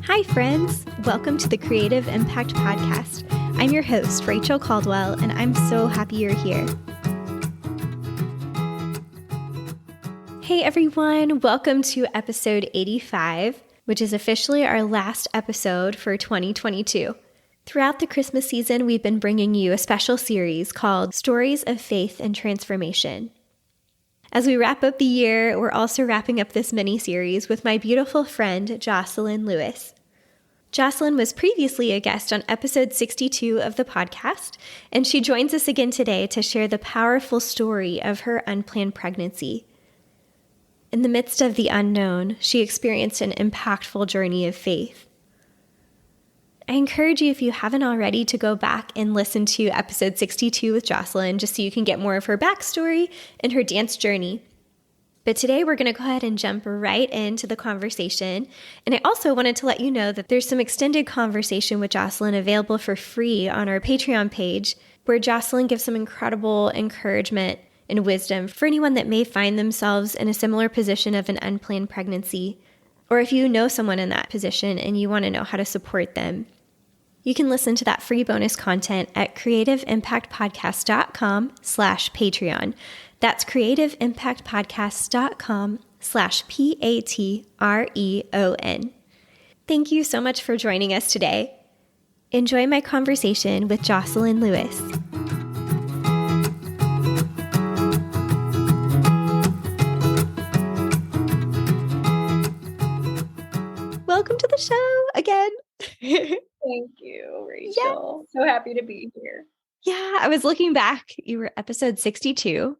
Hi, friends. Welcome to the Creative Impact Podcast. I'm your host, Rachel Caldwell, and I'm so happy you're here. Hey, everyone. Welcome to episode 85, which is officially our last episode for 2022. Throughout the Christmas season, we've been bringing you a special series called Stories of Faith and Transformation. As we wrap up the year, we're also wrapping up this mini-series with my beautiful friend, Jocelyn Lewis. Jocelyn was previously a guest on episode 62 of the podcast, and she joins us again today to share the powerful story of her unplanned pregnancy. In the midst of the unknown, she experienced an impactful journey of faith. I encourage you, if you haven't already, to go back and listen to episode 62 with Jocelyn, just so you can get more of her backstory and her dance journey. But today we're going to go ahead and jump right into the conversation. And I also wanted to let you know that there's some extended conversation with Jocelyn available for free on our Patreon page, where Jocelyn gives some incredible encouragement and wisdom for anyone that may find themselves in a similar position of an unplanned pregnancy, or if you know someone in that position and you want to know how to support them. You can listen to that free bonus content at creativeimpactpodcast.com/Patreon. That's creativeimpactpodcast.com/PATREON. Thank you so much for joining us today. Enjoy my conversation with Jocelyn Lewis. Welcome to the show again. Thank you, Rachel. Yeah. So happy to be here. Yeah, I was looking back. You were episode 62,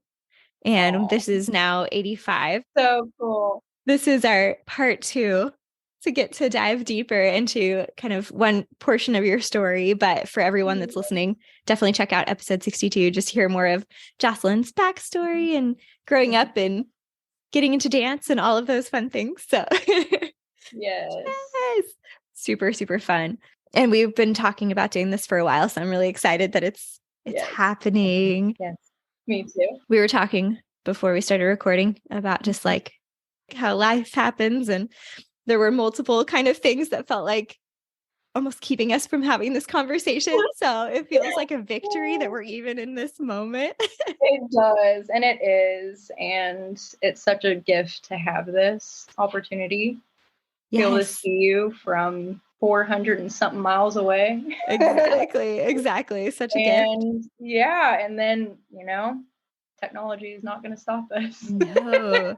and This is now 85. So cool. This is our part 2 to get to dive deeper into kind of one portion of your story. But for everyone that's listening, definitely check out episode 62. Just hear more of Jocelyn's backstory and growing up and getting into dance and all of those fun things. So yes. Super, super fun. And we've been talking about doing this for a while, so I'm really excited that it's happening. Yes, me too. We were talking before we started recording about just like how life happens, and there were multiple kind of things that felt like almost keeping us from having this conversation. So it feels like a victory that we're even in this moment. It does, and it is, and it's such a gift to have this opportunity. Yes. Be able to see you from 400 and something miles away. Exactly. Such a gift. Yeah. And then, technology is not going to stop us. No.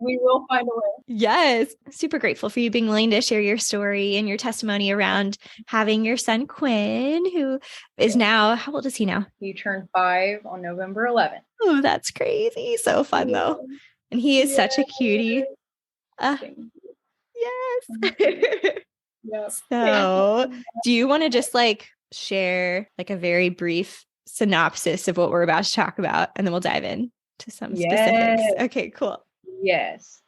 We will find a way. Yes. Super grateful for you being willing to share your story and your testimony around having your son, Quinn, who is now, how old is he now? He turned 5 on November 11th. Oh, that's crazy. So fun though. And he is such a cutie. Yes. Yep. So do you want to just share a very brief synopsis of what we're about to talk about, and then we'll dive in to some specifics? Okay, cool. Yes.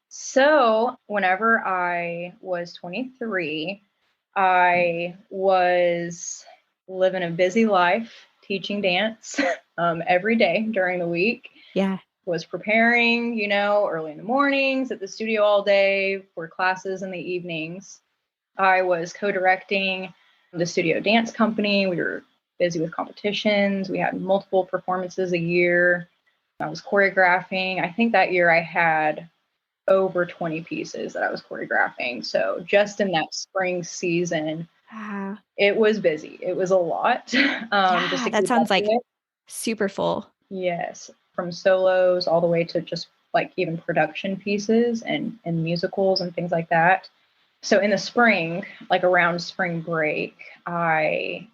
So whenever I was 23, I was living a busy life, teaching dance every day during the week. Yeah. Was preparing, early in the mornings, at the studio all day for classes in the evenings. I was co-directing the studio dance company. We were busy with competitions. We had multiple performances a year. I was choreographing. I think that year I had over 20 pieces that I was choreographing. So just in that spring season, It was busy. It was a lot. That sounds like super full. Yes. From solos all the way to just even production pieces and musicals and things like that. So in the spring, around spring break, I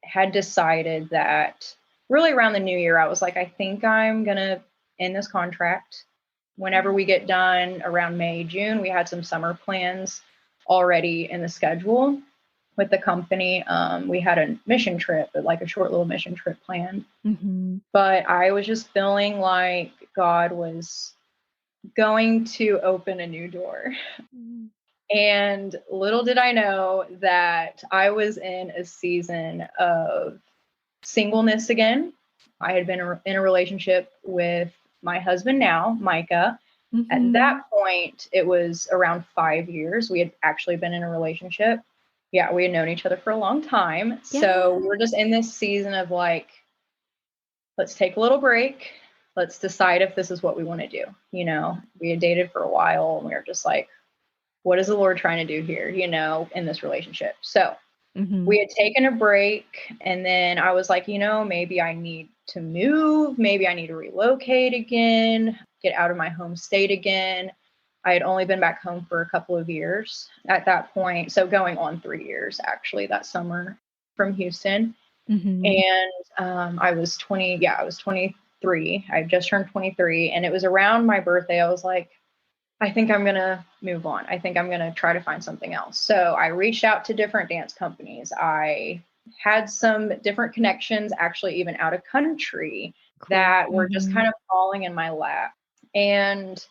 had decided that really around the new year, I was I think I'm going to end this contract. Whenever we get done around May, June, we had some summer plans already in the schedule with the company. We had a mission trip, a short little mission trip planned. Mm-hmm. But I was just feeling like God was going to open a new door. Mm-hmm. And little did I know that I was in a season of singleness again. I had been in a relationship with my husband now, Micah, At that Mm-hmm. point, it was around 5 years. We had actually been in a relationship. Yeah, we had known each other for a long time. So we Yeah. were just in this season of like, let's take a little break. Let's decide if this is what we want to do. We had dated for a while and we were just like, what is the Lord trying to do here, in this relationship? So Mm-hmm. we had taken a break and then I was like, maybe I need to move. Maybe I need to relocate again, get out of my home state again. I had only been back home for a couple of years at that point. So going on 3 years actually that summer from Houston. Mm-hmm. And I was 20. Yeah, I was 23. I just turned 23. And it was around my birthday. I was like, I think I'm going to move on. I think I'm going to try to find something else. So I reached out to different dance companies. I had some different connections, actually, even out of country, Cool. that were just Mm-hmm. kind of falling in my lap. And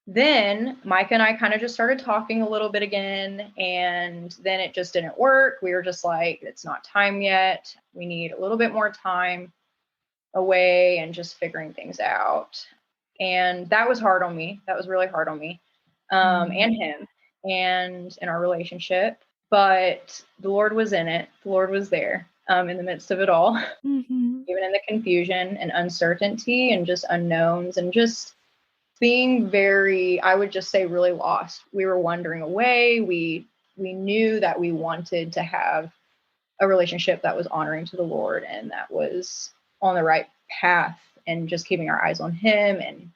then Micah and I kind of just started talking a little bit again. And then it just didn't work. We were just like, it's not time yet. We need a little bit more time away and just figuring things out. And that was hard on me. That was really hard on me, Mm-hmm. and him and in our relationship. But the Lord was in it. The Lord was there, in the midst of it all, Mm-hmm. even in the confusion and uncertainty and just unknowns and just being very, I would just say, really lost. We were wandering away. We knew that we wanted to have a relationship that was honoring to the Lord and that was on the right path, and just keeping our eyes on him and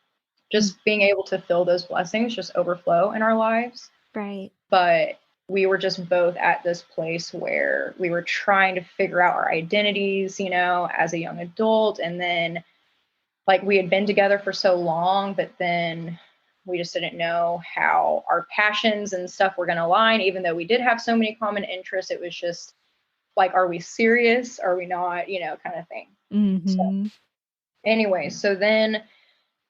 just being able to feel those blessings just overflow in our lives. Right. But we were just both at this place where we were trying to figure out our identities, as a young adult. And then like we had been together for so long, but then we just didn't know how our passions and stuff were going to align. Even though we did have so many common interests, it was just like, are we serious? Are we not, kind of thing. So Mm-hmm. anyway, so then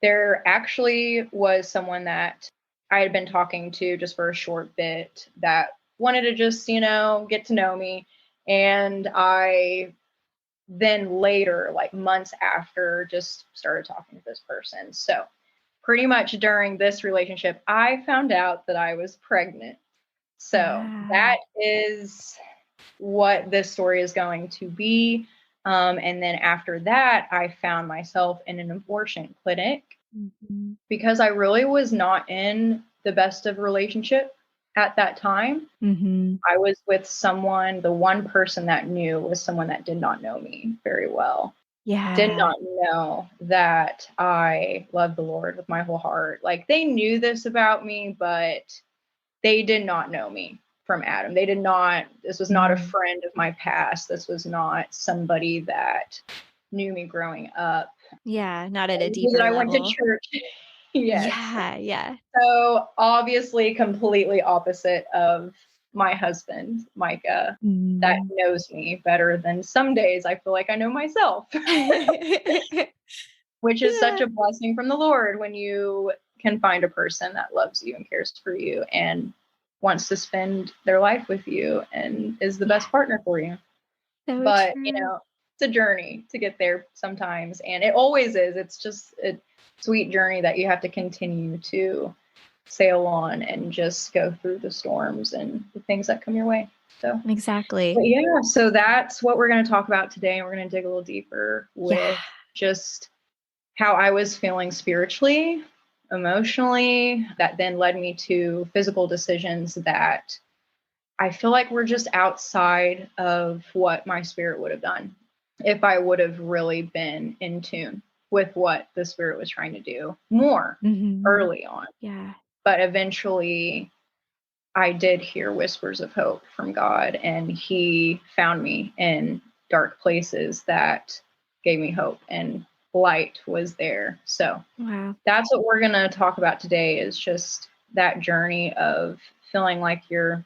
there actually was someone that I had been talking to just for a short bit that wanted to just, get to know me. And I then later, like months after, just started talking to this person. So pretty much during this relationship, I found out that I was pregnant. So that Wow. is what this story is going to be. And then after that, I found myself in an abortion clinic Mm-hmm. because I really was not in the best of relationship at that time. Mm-hmm. I was with someone, the one person that knew was someone that did not know me very well, did Yeah. not know that I love the Lord with my whole heart. Like they knew this about me, but they did not know me from Adam. They did not, this was not a Mm-hmm. friend of my past. This was not somebody that knew me growing up. Yeah. Not at a They knew that deeper I went to level. church. Yes. Yeah. Yeah. So obviously completely opposite of my husband, Micah, that Mm. knows me better than some days I feel like I know myself, which is such Yeah. a blessing from the Lord when you can find a person that loves you and cares for you and wants to spend their life with you and is the Yeah. best partner for you. So But, true. it's a journey to get there sometimes. And it always is. It's just a sweet journey that you have to continue to sail on and just go through the storms and the things that come your way. So, Exactly. but yeah, so that's what we're going to talk about today. And we're going to dig a little deeper Yeah. with just how I was feeling spiritually, emotionally, that then led me to physical decisions that I feel like were just outside of what my spirit would have done if I would have really been in tune with what the spirit was trying to do more Mm-hmm. early on. Yeah. But eventually I did hear whispers of hope from God, and he found me in dark places that gave me hope, and light was there. So Wow. that's what we're going to talk about today, is just that journey of feeling like you're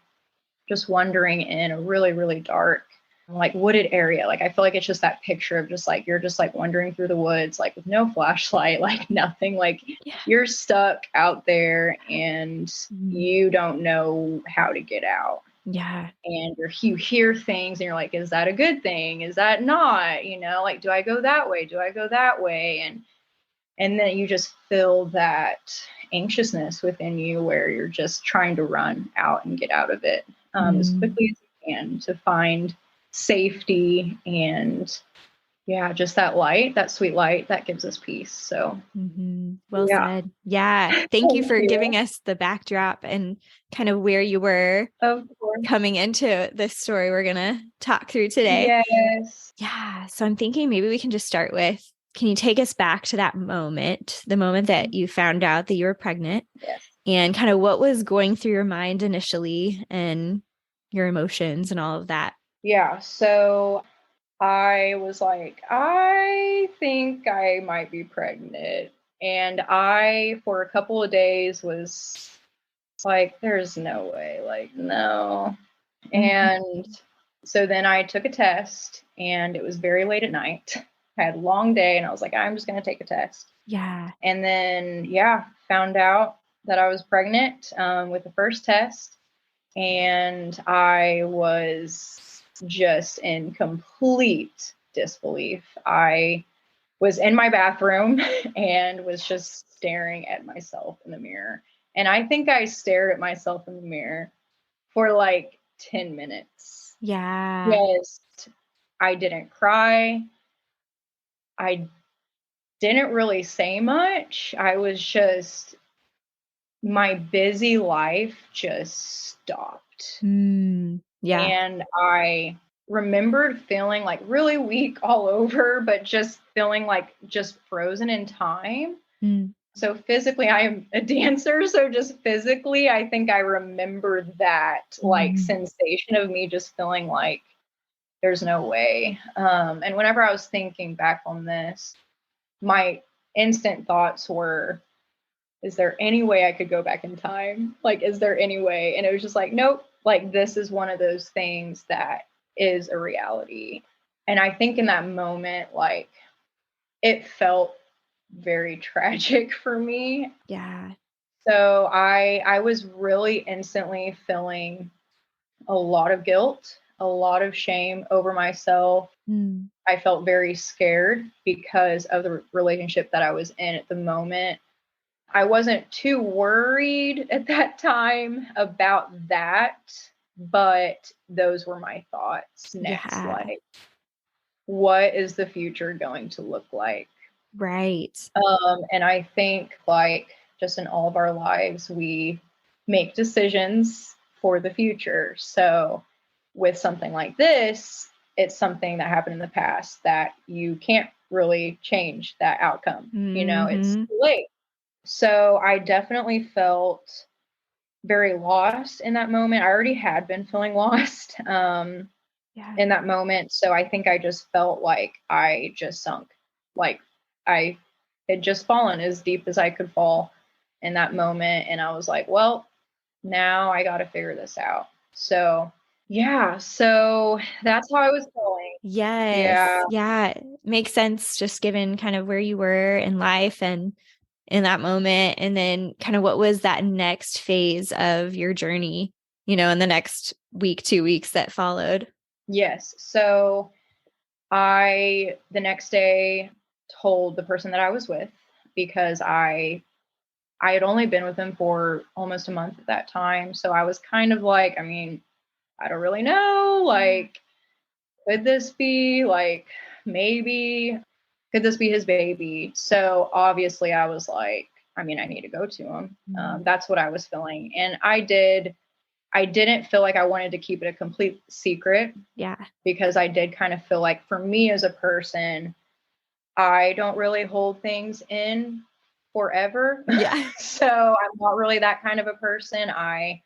just wandering in a really, really dark, like wooded area. Like I feel like it's just that picture of just like you're just like wandering through the woods, like with no flashlight, like nothing, like Yeah. you're stuck out there and Mm. you don't know how to get out. Yeah. And you hear things and you're like, is that a good thing? Is that not? Like, do I go that way? Do I go that way? And then you just feel that anxiousness within you where you're just trying to run out and get out of it as quickly as you can to find safety and yeah, just that light, that sweet light that gives us peace. So well yeah. said. Yeah. Thank you Thank for you. giving us the backdrop and kind of where you were Of course. coming into this story we're going to talk through today. Yes. Yeah. So I'm thinking maybe we can just start with, can you take us back to that moment, the moment that you found out that you were pregnant? Yes. And kind of what was going through your mind initially and your emotions and all of that? Yeah. So I was like, I think I might be pregnant. And I, for a couple of days, was like, there's no way, like, no. And so then I took a test and it was very late at night. I had a long day and I was like, I'm just going to take a test. Yeah. And then, yeah, found out that I was pregnant with the first test. And I was just in complete disbelief. I was in my bathroom and was just staring at myself in the mirror. And I think I stared at myself in the mirror for like 10 minutes. Yeah. Just, I didn't cry. I didn't really say much. I was just, my busy life just stopped. Yeah. And I remembered feeling like really weak all over, but just feeling like just frozen in time. So physically, I am a dancer. So just physically, I think I remember that like sensation of me just feeling like there's no way. And whenever I was thinking back on this, my instant thoughts were, is there any way I could go back in time? Like, is there any way? And it was just like, nope, like this is one of those things that is a reality. And I think in that moment, like it felt very tragic for me. Yeah. So I was really instantly feeling a lot of guilt, a lot of shame over myself. I felt very scared because of the relationship that I was in at the moment. I wasn't too worried at that time about that, but those were my thoughts next. Yeah. Like, what is the future going to look like? Right. And I think, like, just in all of our lives, we make decisions for the future. So, with something like this, it's something that happened in the past that you can't really change that outcome. You know, it's too late. So I definitely felt very lost in that moment. I already had been feeling lost in that moment. So I think I just felt like I just sunk, like I had just fallen as deep as I could fall in that moment. And I was like, well, now I got to figure this out. So yeah, so that's how I was feeling. Yes. Yeah. Makes sense just given kind of where you were in life and in that moment. And then kind of what was that next phase of your journey, in the next week, 2 weeks that followed? Yes. So I, the next day, told the person that I was with because I had only been with him for almost a month at that time. So I was kind of like, I mean, I don't really know. Like, could this be like, maybe, could this be his baby? So obviously I was like, I mean, I need to go to him. That's what I was feeling. And I didn't feel like I wanted to keep it a complete secret. Yeah. Because I did kind of feel like for me as a person, I don't really hold things in forever. Yeah. So I'm not really that kind of a person. I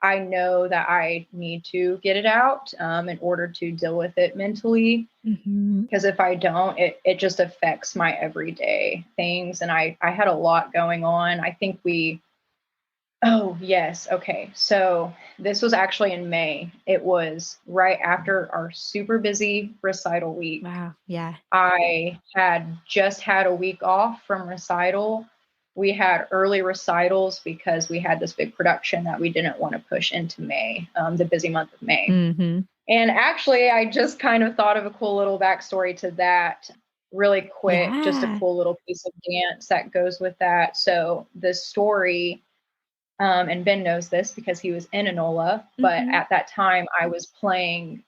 know that I need to get it out in order to deal with it mentally. Because if I don't, it just affects my everyday things. And I had a lot going on. I think oh, yes. Okay. So this was actually in May. It was right after our super busy recital week. Wow. Yeah. I had just had a week off from recital. We had early recitals because we had this big production that we didn't want to push into May, the busy month of May. And actually, I just kind of thought of a cool little backstory to that. really quick, just a Yeah. cool little piece of dance that goes with that. So the story, and Ben knows this because he was in Enola, but Mm-hmm. at that time I was playing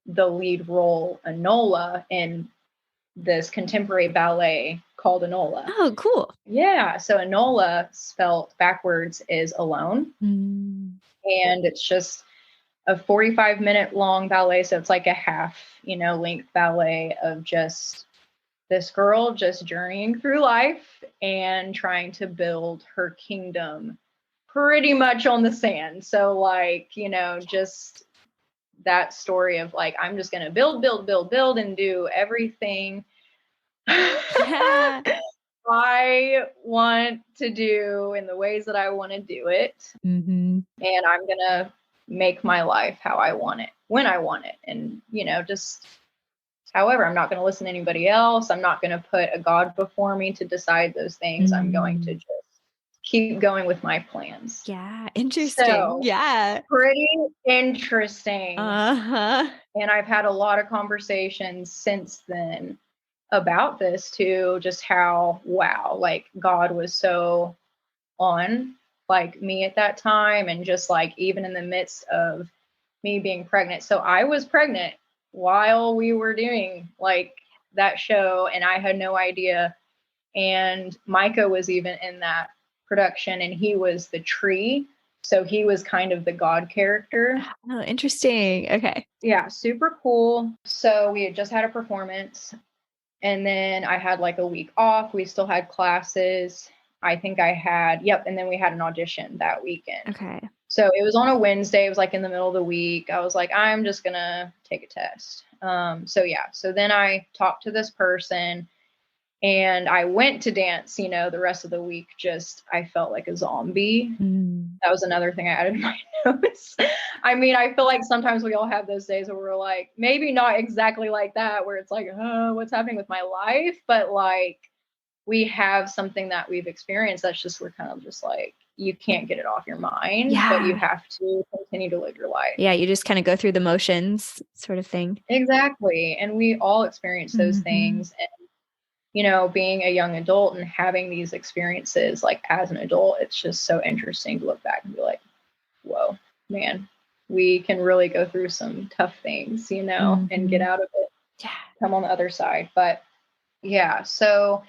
the lead role Enola in this contemporary ballet called Enola. Oh, cool. Yeah, so Enola spelled backwards is alone, Mm. and it's just a 45-minute long ballet, so it's like a half, length ballet of just this girl just journeying through life and trying to build her kingdom pretty much on the sand. So like, just that story of like, I'm just going to build, build, build, build and do everything Yeah. I want to do in the ways that I want to do it. Mm-hmm. And I'm going to make my life how I want it, when I want it. And, just however, I'm not going to listen to anybody else. I'm not going to put a God before me to decide those things. I'm going to just keep going with my plans. Yeah. Interesting. So, Yeah. pretty interesting. Uh-huh. And I've had a lot of conversations since then about this too, just how, wow, like God was so on like me at that time. And just like, even in the midst of me being pregnant. So I was pregnant while we were doing like that show, and I had no idea. And Micah was even in that production, and he was the tree. So he was kind of the God character. Oh, interesting. Okay. Yeah, super cool. So we had just had a performance, and then I had like a week off. We still had classes. I think I had, yep. And then we had an audition that weekend. Okay. So it was on a Wednesday. It was like in the middle of the week. I was like, I'm just going to take a test. So yeah. So then I talked to this person, and I went to dance, the rest of the week. Just, I felt like a zombie. Mm. That was another thing I added in my notes. I mean, I feel like sometimes we all have those days where we're like, maybe not exactly like that, where it's like, oh, what's happening with my life? But like, we have something that we've experienced that's just, we're kind of just like, you can't get it off your mind, but you Yeah. have to continue to live your life. Yeah. You just kind of go through the motions sort of thing. Exactly. And we all experience those things. And, being a young adult and having these experiences, like as an adult, it's just so interesting to look back and be like, whoa, man, we can really go through some tough things, and get out of it, Yeah. come on the other side. But yeah, so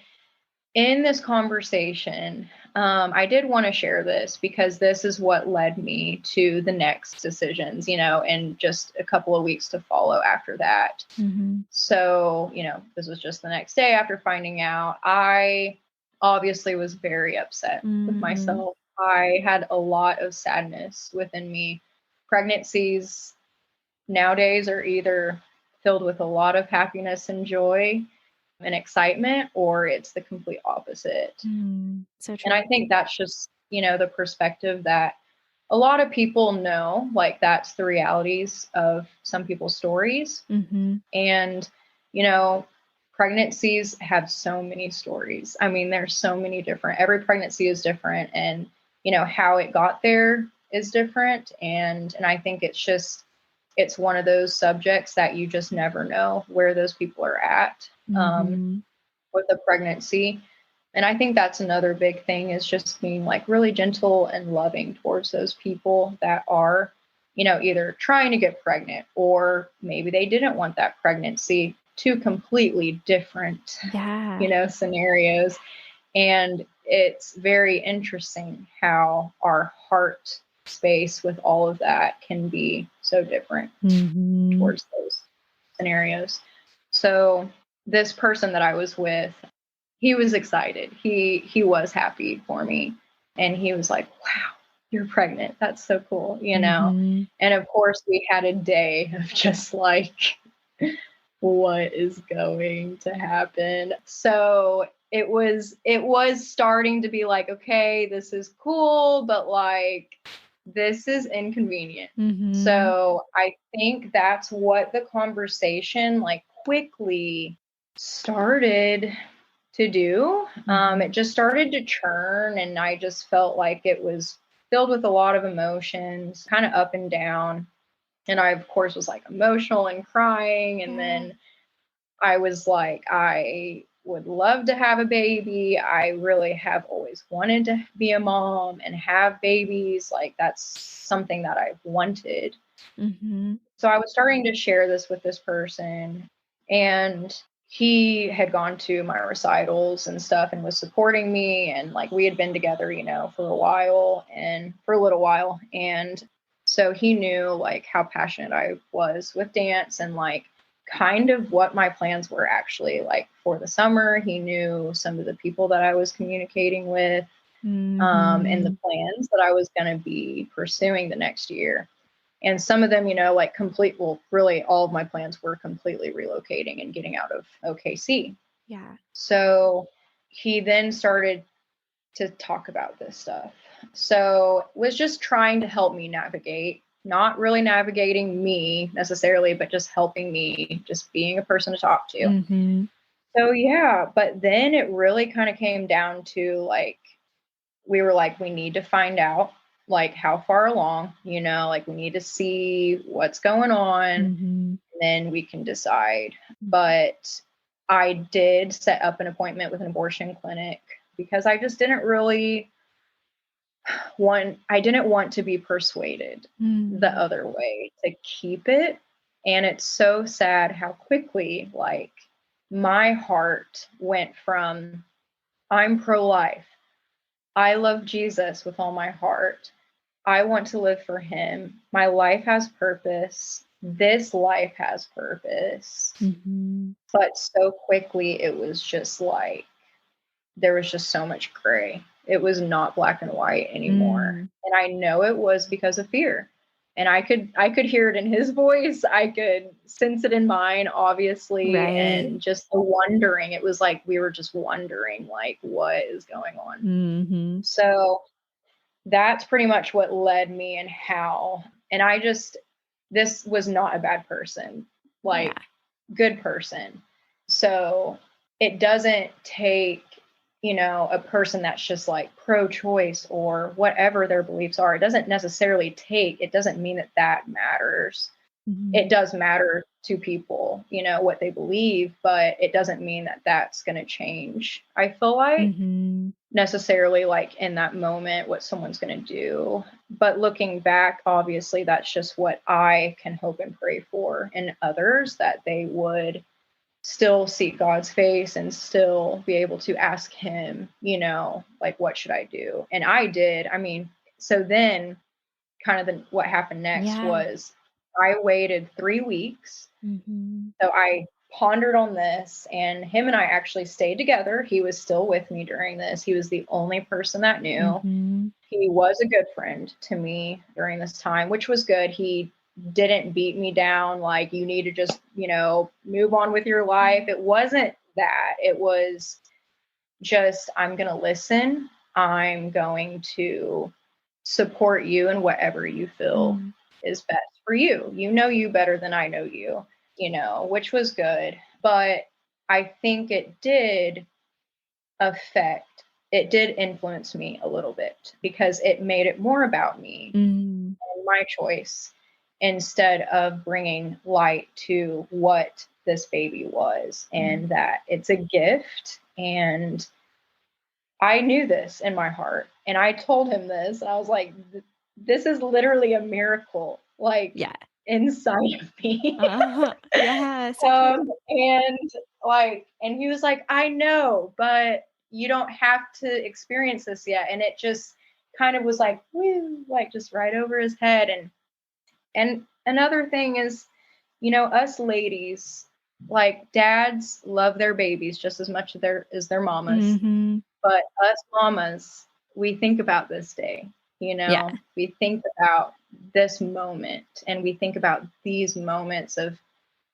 in this conversation, I did want to share this because this is what led me to the next decisions, and just a couple of weeks to follow after that. Mm-hmm. So, this was just the next day after finding out. I obviously was very upset with myself. I had a lot of sadness within me. Pregnancies nowadays are either filled with a lot of happiness and joy and excitement, or it's the complete opposite. So true. And I think that's just, the perspective that a lot of people know, like that's the realities of some people's stories. And, pregnancies have so many stories. I mean, there's so many different, every pregnancy is different, and, how it got there is different. And I think it's one of those subjects that you just never know where those people are at with a pregnancy. And I think that's another big thing, is just being like really gentle and loving towards those people that are, either trying to get pregnant, or maybe they didn't want that pregnancy. Two completely different, scenarios. And it's very interesting how our heart space with all of that can be so different towards those scenarios. So this person that I was with, he was excited. He was happy for me. And he was like, wow, you're pregnant. That's so cool, And of course we had a day of just like, what is going to happen? So it was starting to be like, okay, this is cool, but like, this is inconvenient. So I think that's what the conversation like quickly started to do. It just started to churn, and I just felt like it was filled with a lot of emotions, kind of up and down. And I, of course, was like emotional and crying. And then I was like, I would love to have a baby. I really have always wanted to be a mom and have babies. Like, that's something that I've wanted. Mm-hmm. So I was starting to share this with this person, and he had gone to my recitals and stuff and was supporting me. And like, we had been together, for a while and for a little while. And so he knew like how passionate I was with dance and like kind of what my plans were actually like for the summer. He knew some of the people that I was communicating with, and the plans that I was going to be pursuing the next year. And some of them, like really all of my plans were completely relocating and getting out of OKC. Yeah. So he then started to talk about this stuff. So was just trying to help me navigate, not really navigating me necessarily, but just helping me, just being a person to talk to. Mm-hmm. So yeah, but then it really kind of came down to like, we were like, we need to find out like how far along, like we need to see what's going on, Mm-hmm. then we can decide. But I did set up an appointment with an abortion clinic because I just didn't really I didn't want to be persuaded the other way to keep it. And it's so sad how quickly like my heart went from I'm pro-life, I love Jesus with all my heart, I want to live for him, my life has purpose, this life has purpose. Mm-hmm. But so quickly it was just like there was just so much gray. It was not black and white anymore. And I know it was because of fear. And I could hear it in his voice. I could sense it in mine, obviously. Right. And just the wondering, it was like we were just wondering like what is going on. Mm-hmm. So that's pretty much what led me and how. And this was not a bad person, like good person. So it doesn't take, a person that's just like pro-choice or whatever their beliefs are. It doesn't mean that matters. Mm-hmm. It does matter to people, what they believe, but it doesn't mean that that's going to change. I feel like necessarily like in that moment what someone's going to do. But looking back, obviously that's just what I can hope and pray for in others, that they would still seek God's face and still be able to ask him, like, what should I do? And I did. I mean, so then kind of what happened next was I waited 3 weeks. So I pondered on this, and him and I actually stayed together. He was still with me during this. He was the only person that knew. He was a good friend to me during this time, which was good. He didn't beat me down like you need to just, move on with your life. It wasn't that. It was just, I'm going to listen. I'm going to support you in whatever you feel is best for you. You better than I know you, which was good. But I think it did influence me a little bit because it made it more about me and my choice instead of bringing light to what this baby was and that it's a gift. And I knew this in my heart, and I told him this, and I was like, this is literally a miracle, like inside of me. Yeah. And he was like, I know, but you don't have to experience this yet. And it just kind of was like, woo, like just right over his head. And another thing is, us ladies, like dads love their babies just as much as their mamas. But us mamas, we think about this day, we think about this moment, and we think about these moments of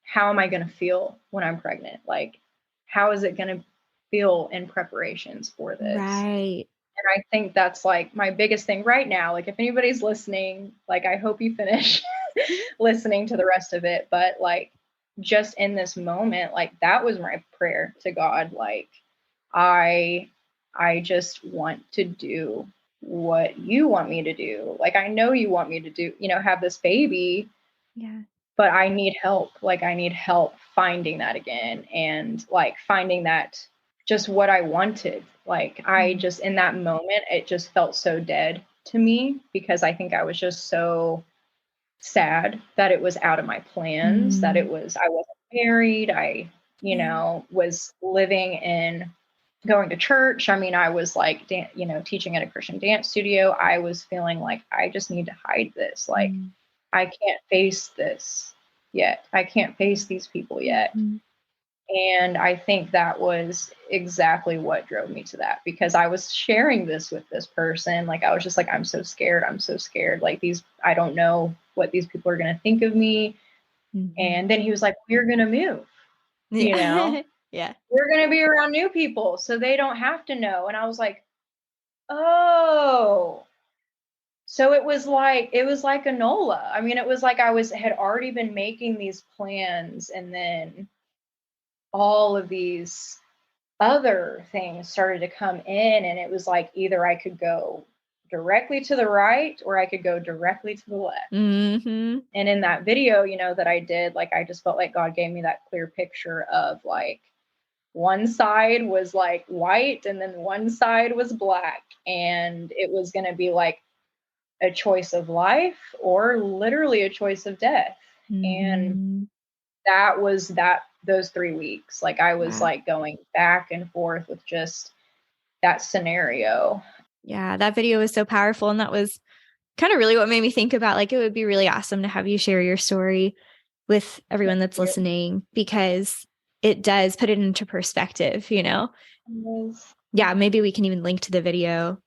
how am I going to feel when I'm pregnant? Like, how is it going to feel in preparations for this? Right. And I think that's like my biggest thing right now. Like, if anybody's listening, like, I hope you finish listening to the rest of it. But like, just in this moment, like, that was my prayer to God. Like, I just want to do what you want me to do. Like, I know you want me to do, have this baby. Yeah. But I need help. Like, I need help finding that again, and like finding that just what I wanted. Like I just, in that moment, it just felt so dead to me, because I think I was just so sad that it was out of my plans, that I wasn't married. I, was living in, going to church. I mean, I was like, teaching at a Christian dance studio. I was feeling like I just need to hide this. Like, I can't face this yet. I can't face these people yet. And I think that was exactly what drove me to that, because I was sharing this with this person. Like, I was just like, I'm so scared. I'm so scared. Like, I don't know what these people are going to think of me. And then he was like, we're going to move, Yeah. We're going to be around new people so they don't have to know. And I was like, oh, so it was like a NOLA. I mean, it was like had already been making these plans, and then all of these other things started to come in, and it was like either I could go directly to the right or I could go directly to the left. And in that video, that I did, like, I just felt like God gave me that clear picture of like, one side was like white and then one side was black, and it was going to be like a choice of life or literally a choice of death. And that was those 3 weeks. Like, I was like going back and forth with just that scenario. Yeah, that video was so powerful. And that was kind of really what made me think about, like, it would be really awesome to have you share your story with everyone that's listening, because it does put it into perspective, Yeah, maybe we can even link to the video.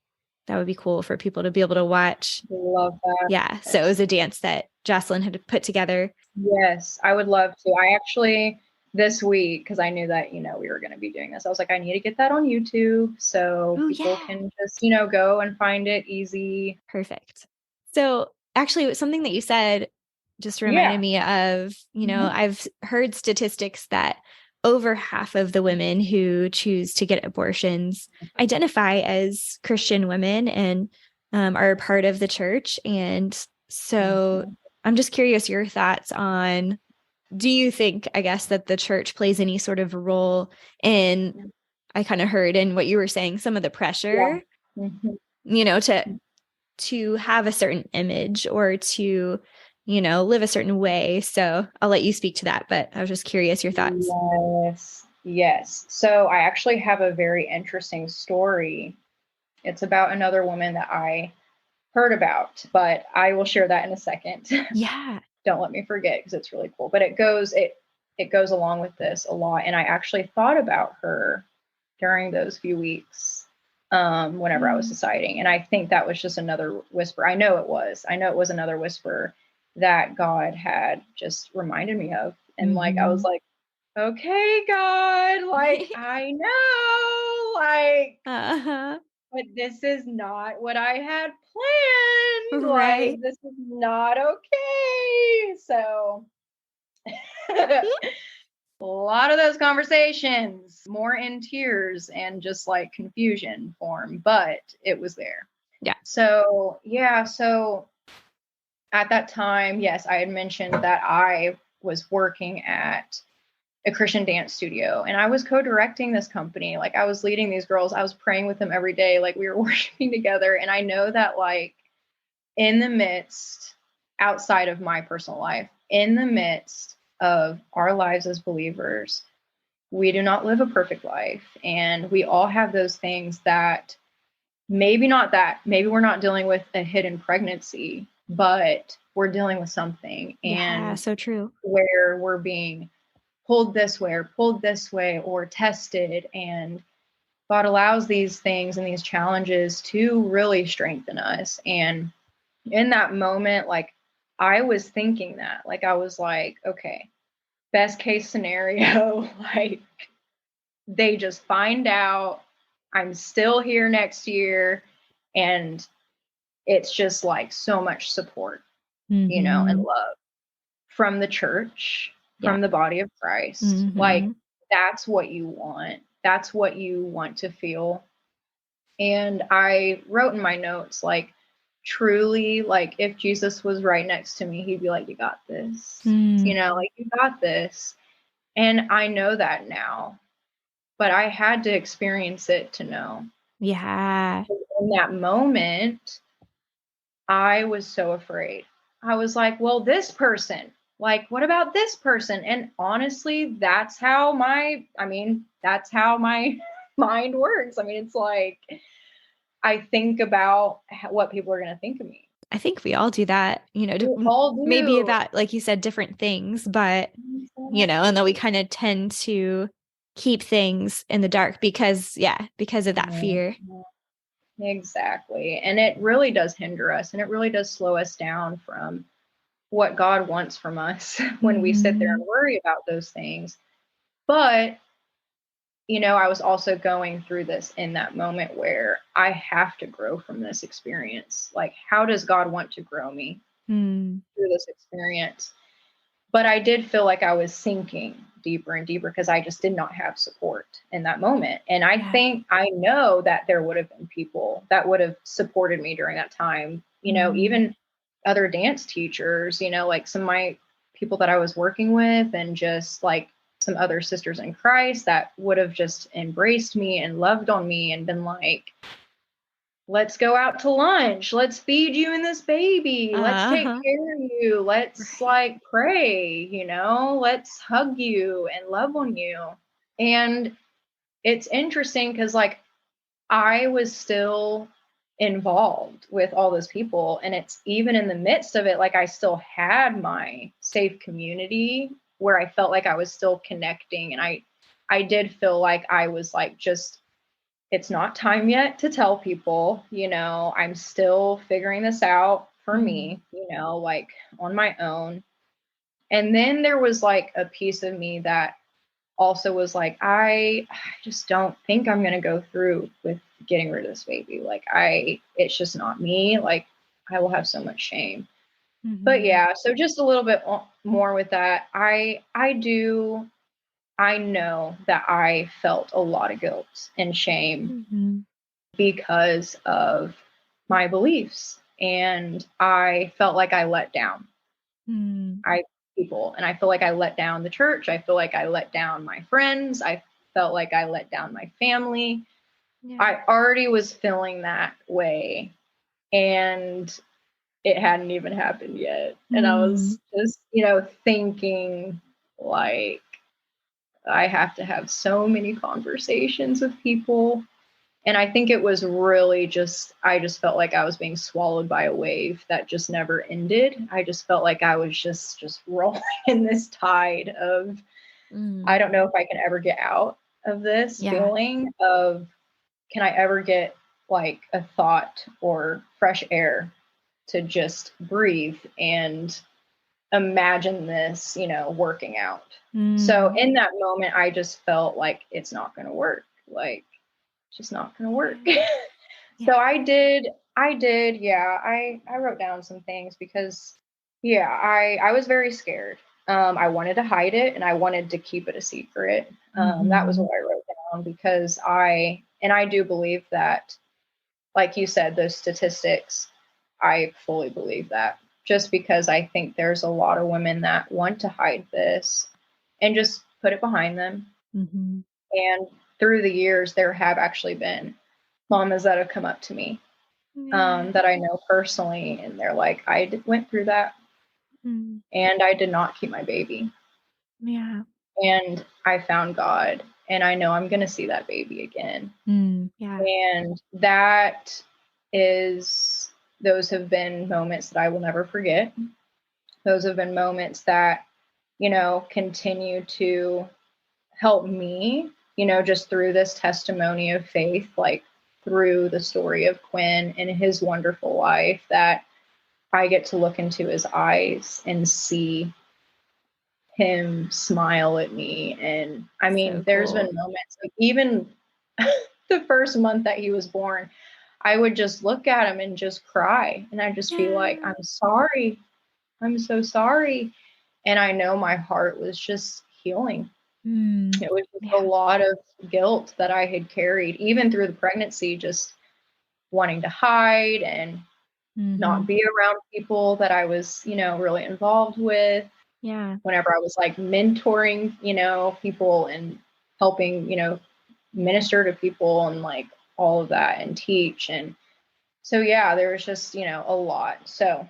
That would be cool for people to be able to watch. Love that. Yeah. So it was a dance that Jocelyn had put together. Yes, I would love to. I actually, this week, because I knew that, we were going to be doing this, I was like, I need to get that on YouTube so people can just, go and find it easy. Perfect. So actually, something that you said just reminded me of, I've heard statistics that over half of the women who choose to get abortions identify as Christian women and are part of the church. And so I'm just curious your thoughts on, do you think, I guess, that the church plays any sort of role in, I kind of heard in what you were saying, some of the pressure, to have a certain image or to, live a certain way. So I'll let you speak to that, but I was just curious your thoughts. Yes. So I actually have a very interesting story. It's about another woman that I heard about, but I will share that in a second. Yeah. Don't let me forget, because it's really cool. But it goes along with this a lot. And I actually thought about her during those few weeks, whenever I was deciding. And I think that was just another whisper. I know it was another whisper that God had just reminded me of. And like, I was like, okay, God, like, I know, like, but this is not what I had planned. Right. Like, this is not okay. So a lot of those conversations, more in tears and just like confusion form, but it was there. Yeah. So at that time, yes, I had mentioned that I was working at a Christian dance studio, and I was co-directing this company. Like, I was leading these girls. I was praying with them every day. Like, we were worshiping together. And I know that, like, in the midst, outside of my personal life, in the midst of our lives as believers, we do not live a perfect life. And we all have those things that maybe we're not dealing with a hidden pregnancy, but we're dealing with something. Yeah, so true. Where we're being pulled this way or tested, and God allows these things and these challenges to really strengthen us. And in that moment, like, I was thinking that, like, I was like, okay, best case scenario, like, they just find out I'm still here next year, and it's just like so much support, and love from the church, from the body of Christ. Like, that's what you want. That's what you want to feel. And I wrote in my notes, like, truly, like, if Jesus was right next to me, he'd be like, you got this, like, you got this. And I know that now, but I had to experience it to know. Yeah. In that moment, I was so afraid. I was like, well, this person, like, what about this person? And honestly, that's how my mind works. I mean, it's like, I think about what people are going to think of me. I think we all do that, We all maybe do. about, like you said, different things, but, and then we kind of tend to keep things in the dark because of that fear. Exactly. And it really does hinder us, and it really does slow us down from what God wants from us when we sit there Mhm. and worry about those things. But, I was also going through this in that moment where I have to grow from this experience. Like, how does God want to grow me Mm. through this experience? But I did feel like I was sinking deeper and deeper because I just did not have support in that moment. And Yeah. I know that there would have been people that would have supported me during that time, Mhm. even other dance teachers, like some of my people that I was working with, and just like some other sisters in Christ that would have just embraced me and loved on me and been like, let's go out to lunch. Let's feed you and this baby. Let's take Uh-huh. care of you. Let's Right. like pray, let's hug you and love on you. And it's interesting because like I was still involved with all those people. And it's even in the midst of it, like I still had my safe community where I felt like I was still connecting. And I did feel like I was like just, it's not time yet to tell people, I'm still figuring this out for Mhm. me, like on my own. And then there was like a piece of me that also was like, I just don't think I'm going to go through with getting rid of this baby. Like, it's just not me. Like, I will have so much shame. But Mhm. yeah, so just a little bit more with that. I know that I felt a lot of guilt and shame Mhm. because of my beliefs. And I felt like I let down Mm. I people, and I feel like I let down the church. I feel like I let down my friends. I felt like I let down my family. Yeah. I already was feeling that way, and it hadn't even happened yet. And I Mm. was just, thinking like I have to have so many conversations with people. And I think it was really just, I just felt like I was being swallowed by a wave that just never ended. I just felt like I was just rolling in this tide of, I Mm. don't know if I can ever get out of this Yeah. feeling of, can I ever get like a thought or fresh air to just breathe and imagine this, working out. So Mm. in that moment, I just felt like it's not going to work. Like, it's just not going to work. Yeah. So Yeah. I did, yeah. I wrote down some things because yeah, I was very scared. I wanted to hide it and I wanted to keep it a secret. That was Mhm. what I wrote down because I do believe that, like you said, those statistics, I fully believe that. Just because I think there's a lot of women that want to hide this and just put it behind them. Mhm. And through the years, there have actually been mamas that have come up to me Yeah. that I know personally, and they're like, went through that, Mm. and I did not keep my baby, Yeah. and I found God, and I know I'm going to see that baby again, Mm. Yeah. and those have been moments that I will never forget. Those have been moments that continue to help me, just through this testimony of faith, like through the story of Quinn and his wonderful life, that I get to look into his eyes and see him smile at me. And I mean, So there's been cool. moments, like even the first month that he was born, I would just look at him and just cry. And I'd just be like, Yeah. I'm sorry. I'm so sorry. And I know my heart was just healing. Mm. It was just a Yeah. lot of guilt that I had carried, even through the pregnancy, just wanting to hide and not Mhm. be around people that I was, really involved with. Yeah. whenever I was like mentoring, people and helping, minister to people and like all of that and teach. And so, yeah, there was just, a lot. So,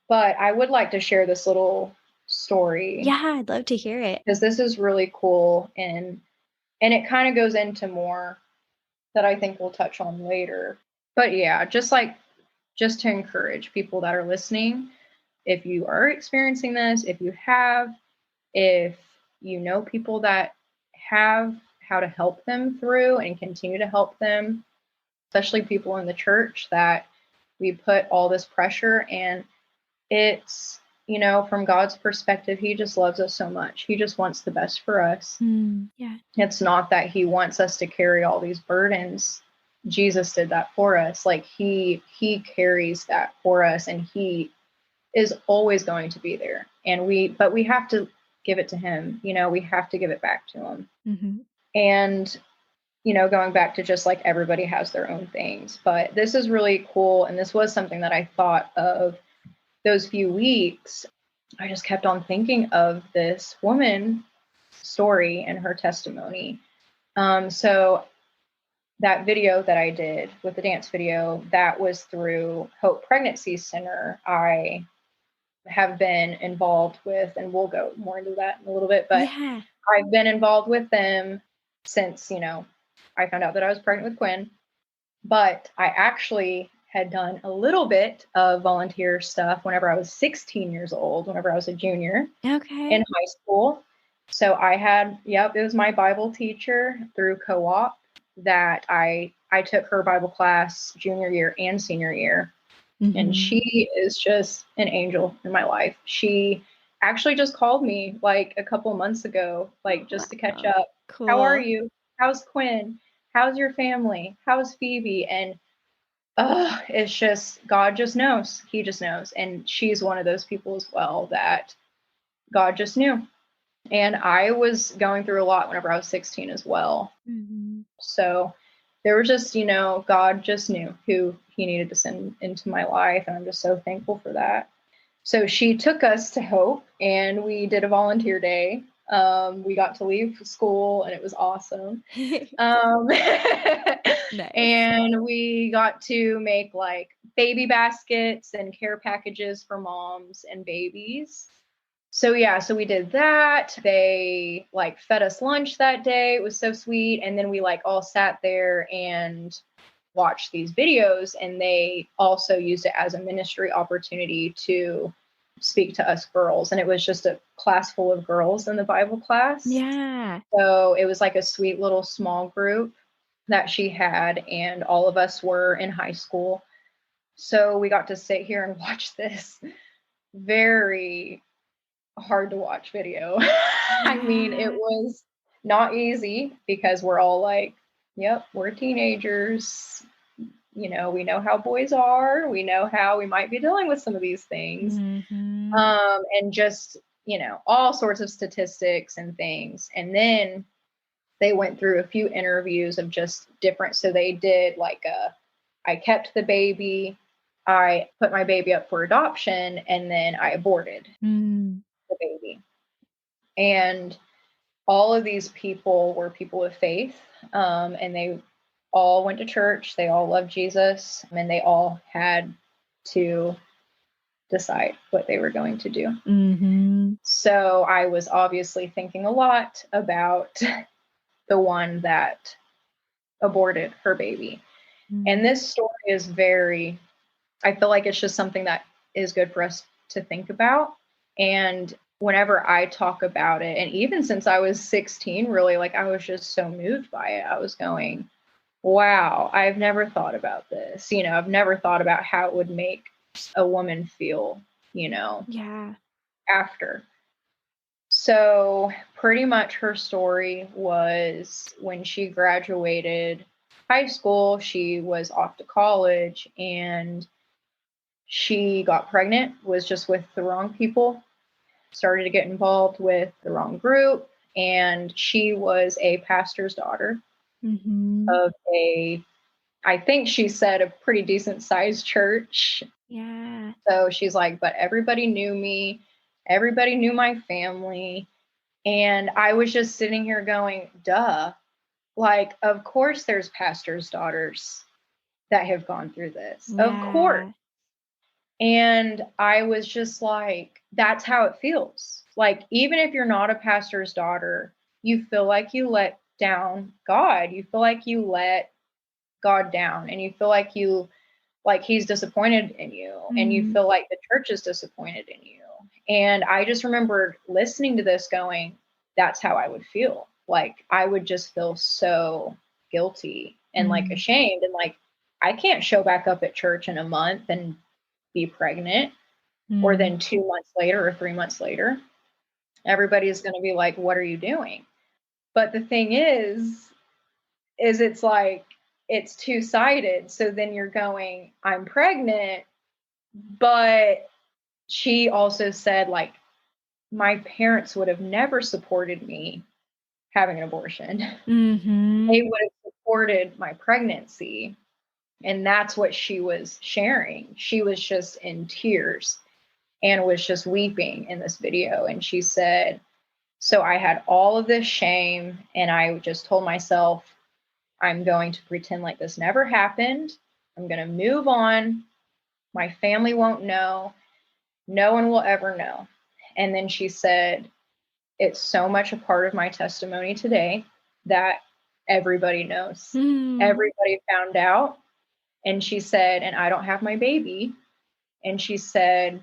but I would like to share this little story Yeah, I'd love to hear it. because this is really cool. And it kind of goes into more that I think we'll touch on later. But yeah, just to encourage people that are listening, if you are experiencing this, if you know people that have, how to help them through and continue to help them, especially people in the church, that we put all this pressure, and it's, from God's perspective, he just loves us so much. He just wants the best for us. Yeah. It's not that he wants us to carry all these burdens. Jesus did that for us. Like he carries that for us, and he is always going to be there. But we have to give it to him. We have to give it back to him. Mm-hmm. And, going back to just like everybody has their own things, but this is really cool. And this was something that I thought of those few weeks. I just kept on thinking of this woman's story and her testimony. So that video that I did with the dance video, that was through Hope Pregnancy Center. I have been involved with, and we'll go more into that in a little bit, but Yeah. I've been involved with them since, I found out that I was pregnant with Quinn. But I actually had done a little bit of volunteer stuff whenever I was 16 years old, whenever I was a junior Okay. in high school. So I had, it was my Bible teacher through co-op that I took her Bible class junior year and senior year. Mm-hmm. And she is just an angel in my life. She actually just called me like a couple months ago, like just to catch up. Cool. How are you? How's Quinn? How's your family? How's Phoebe? And it's just, God just knows. He just knows. And she's one of those people as well that God just knew. And I was going through a lot whenever I was 16 as well. Mm-hmm. So there was just, God just knew who he needed to send into my life. And I'm just so thankful for that. So she took us to Hope, and we did a volunteer day. We got to leave school, and it was awesome. Nice. And we got to make like baby baskets and care packages for moms and babies. So yeah, so we did that. They like fed us lunch that day. It was so sweet. And then we like all sat there and watched these videos, and they also used it as a ministry opportunity to speak to us girls. And it was just a class full of girls in the Bible class. Yeah. So it was like a sweet little small group that she had, and all of us were in high school. So we got to sit here and watch this very hard to watch video. I mean, it was not easy because we're all like, yep, we're teenagers. We know how boys are. We know how we might be dealing with some of these things. Mm-hmm. And just, all sorts of statistics and things. And then they went through a few interviews of just different. So they did like I kept the baby, I put my baby up for adoption, and then I aborted the baby. And all of these people were people of faith, and they all went to church. They all loved Jesus, and they all had to decide what they were going to do. Mm-hmm. So I was obviously thinking a lot about the one that aborted her baby. Mm-hmm. And this story is I feel like it's just something that is good for us to think about. And whenever I talk about it, and even since I was 16, really, like I was just so moved by it. I was going, wow, I've never thought about this. I've never thought about how it would make a woman feel, Yeah. after. So pretty much her story was when she graduated high school, she was off to college, and she got pregnant, was just with the wrong people, started to get involved with the wrong group. And she was a pastor's daughter of I think she said a pretty decent sized church. Yeah. So she's like, but everybody knew me. Everybody knew my family. And I was just sitting here going, duh. Like, of course there's pastors' daughters that have gone through this. Of course. Yeah. And I was just like, that's how it feels. Like, even if you're not a pastor's daughter, you feel like you let down God. You feel like you let God down, and you feel like he's disappointed in you, and you feel like the church is disappointed in you. And I just remember listening to this going, that's how I would feel. Like, I would just feel so guilty and like ashamed, and like, I can't show back up at church in a month and be pregnant, or then 2 months later or 3 months later, everybody's going to be like, what are you doing? But the thing is it's like, it's two-sided. So then you're going, I'm pregnant, but she also said, like, my parents would have never supported me having an abortion. They would have supported my pregnancy. And that's what she was sharing. She was just in tears and was just weeping in this video. And she said, so I had all of this shame, and I just told myself, I'm going to pretend like this never happened. I'm going to move on. My family won't know. No one will ever know. And then she said, it's so much a part of my testimony today that everybody knows. Everybody found out. And she said, and I don't have my baby. And she said,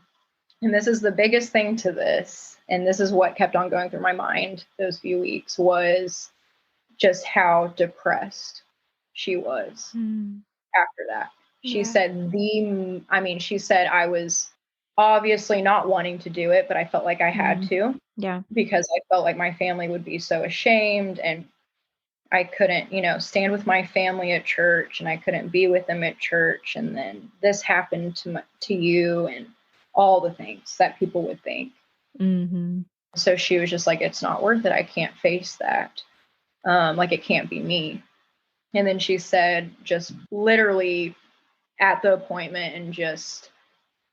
and this is the biggest thing to this, and this is what kept on going through my mind those few weeks, was just how depressed she was after that. She said, she said, I was obviously not wanting to do it, but I felt like I had to. Yeah. Because I felt like my family would be so ashamed, and I couldn't, stand with my family at church, and I couldn't be with them at church. And then this happened to you, and all the things that people would think. So she was just like, it's not worth it. I can't face that. Like, it can't be me. And then she said, just literally at the appointment and just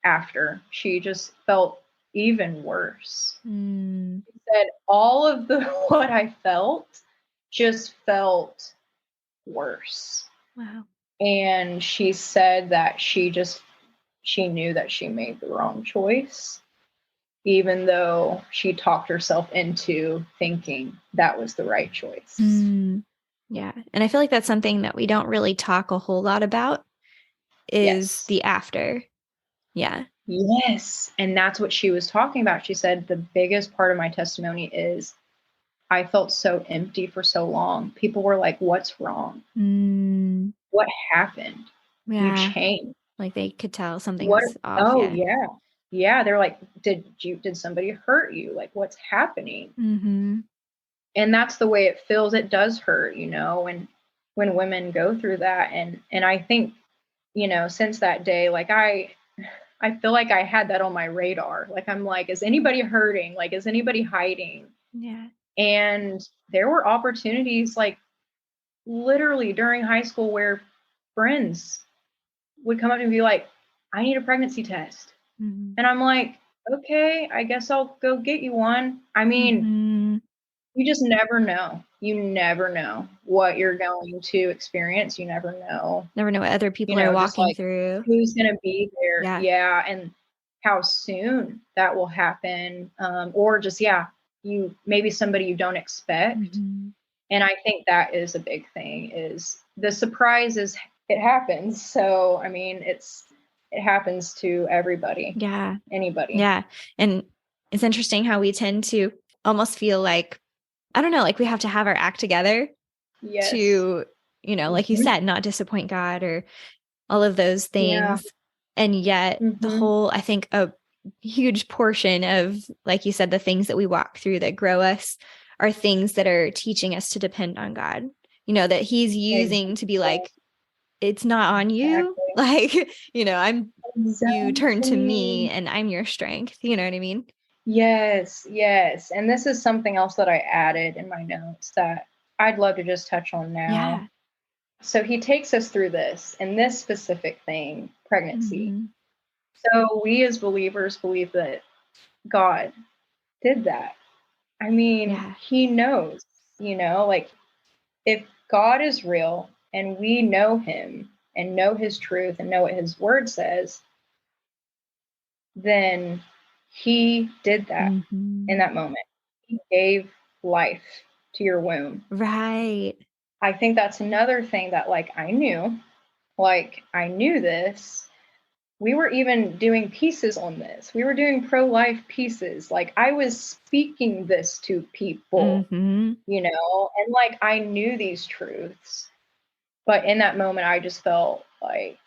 after, she just felt even worse. She said all of what I felt just felt worse. Wow. And she said that she knew that she made the wrong choice, even though she talked herself into thinking that was the right choice. Yeah. And I feel like that's something that we don't really talk a whole lot about, is the after. Yeah. Yes. And that's what she was talking about. She said, the biggest part of my testimony is I felt so empty for so long. People were like, what's wrong? What happened? Yeah. You changed. Like, they could tell something was off. Oh, yeah. Yeah. They're like, did somebody hurt you? Like, what's happening? And that's the way it feels. It does hurt, and when women go through that. And I think, since that day, like, I feel like I had that on my radar. Like, I'm like, is anybody hurting? Like, is anybody hiding? Yeah. And there were opportunities, like, literally during high school, where friends would come up and be like, I need a pregnancy test. And I'm like, okay, I guess I'll go get you one. I mean, you just never know. You never know what you're going to experience. You never know. Never know what other people are walking through. Who's going to be there. Yeah. And how soon that will happen. Or just, maybe somebody you don't expect. And I think that is a big thing, is the surprise is it happens. So, I mean, it happens to everybody. Yeah. Anybody. Yeah. And it's interesting how we tend to almost feel like, I don't know, like we have to have our act together to, like you said, not disappoint God or all of those things. Yeah. And yet the whole, I think a huge portion of, like you said, the things that we walk through that grow us are things that are teaching us to depend on God, that he's using to be like, it's not on you. Like, you turn to me and I'm your strength. You know what I mean? Yes. Yes. And this is something else that I added in my notes that I'd love to just touch on now. Yeah. So he takes us through this and this specific thing, pregnancy. So we as believers believe that God did that. I mean, Yeah. he knows, like if God is real and we know him and know his truth and know what his word says, then he did that in Hmm. that moment. He gave life to your womb. Right. I think that's another thing that I knew this. We were even doing pieces on this. We were doing pro-life pieces. Like I was speaking this to people, Hmm. and like I knew these truths. But in that moment, I just felt like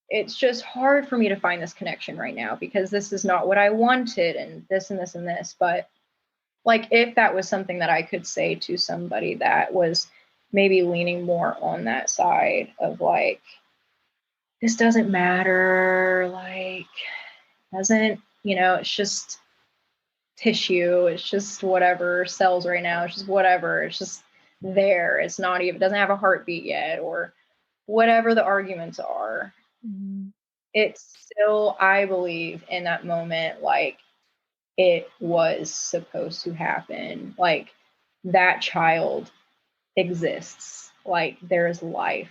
it's just hard for me to find this connection right now because this is not what I wanted and this and this and this. But like if that was something that I could say to somebody that was maybe leaning more on that side of like, this doesn't matter, like, doesn't, it's just tissue, it's just whatever cells right now, it's just whatever, it's just there. It's not even, it doesn't have a heartbeat yet, or whatever the arguments are. Hmm. It's still, I believe, in that moment, like it was supposed to happen. Like that child exists, like there's life.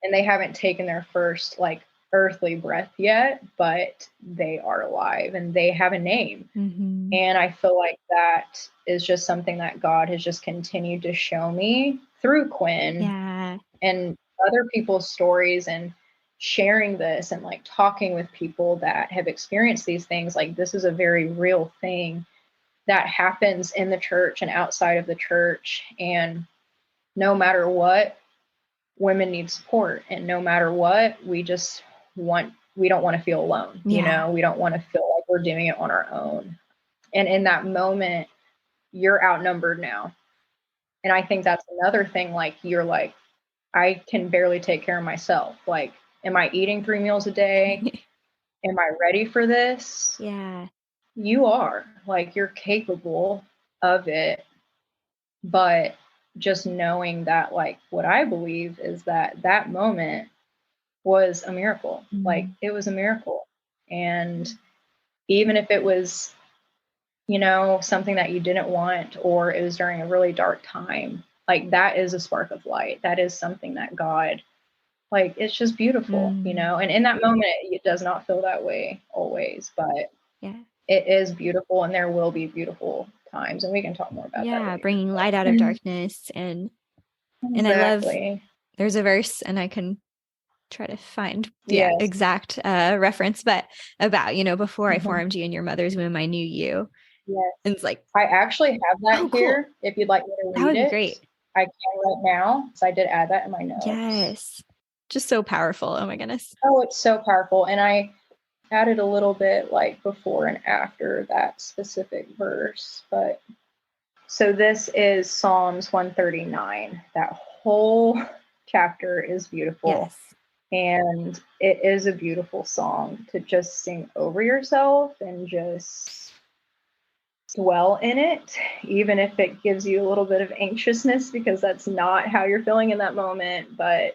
And they haven't taken their first like earthly breath yet, but they are alive and they have a name. Hmm. And I feel like that is just something that God has just continued to show me through Quinn Yeah. and other people's stories and sharing this and like talking with people that have experienced these things. Like this is a very real thing that happens in the church and outside of the church. And no matter what, women need support. And no matter what, we don't want to feel alone. Yeah. We don't want to feel like we're doing it on our own. And in that moment, you're outnumbered now. And I think that's another thing. Like, you're like, I can barely take care of myself. Like, am I eating 3 meals a day? Am I ready for this? Yeah. You are. Like, you're capable of it. But just knowing that, like, what I believe is that that moment was a miracle. Like, Mm. it was a miracle. And even if it was, something that you didn't want, or it was during a really dark time, like that is a spark of light. That is something that God, like, it's just beautiful, Mm. and in that moment, it does not feel that way always, but Yeah. it is beautiful and there will be beautiful times. And we can talk more about that Yeah. later. Bringing light out of But darkness. And I love, exactly. there's a verse, and I can try to find the Yes. exact reference, but about, before I Mhm. formed you in your mother's womb, I knew you. Yes. And it's like, I actually have that oh, cool. here. If you'd like me to That read would be it, great. I can right now. So I did add that in my notes. Yes. Just so powerful. Oh my goodness. Oh, it's so powerful. And I added a little bit like before and after that specific verse. But so this is Psalms 139. That whole chapter is beautiful. Yes. And it is a beautiful song to just sing over yourself and just dwell in it, even if it gives you a little bit of anxiousness because that's not how you're feeling in that moment. But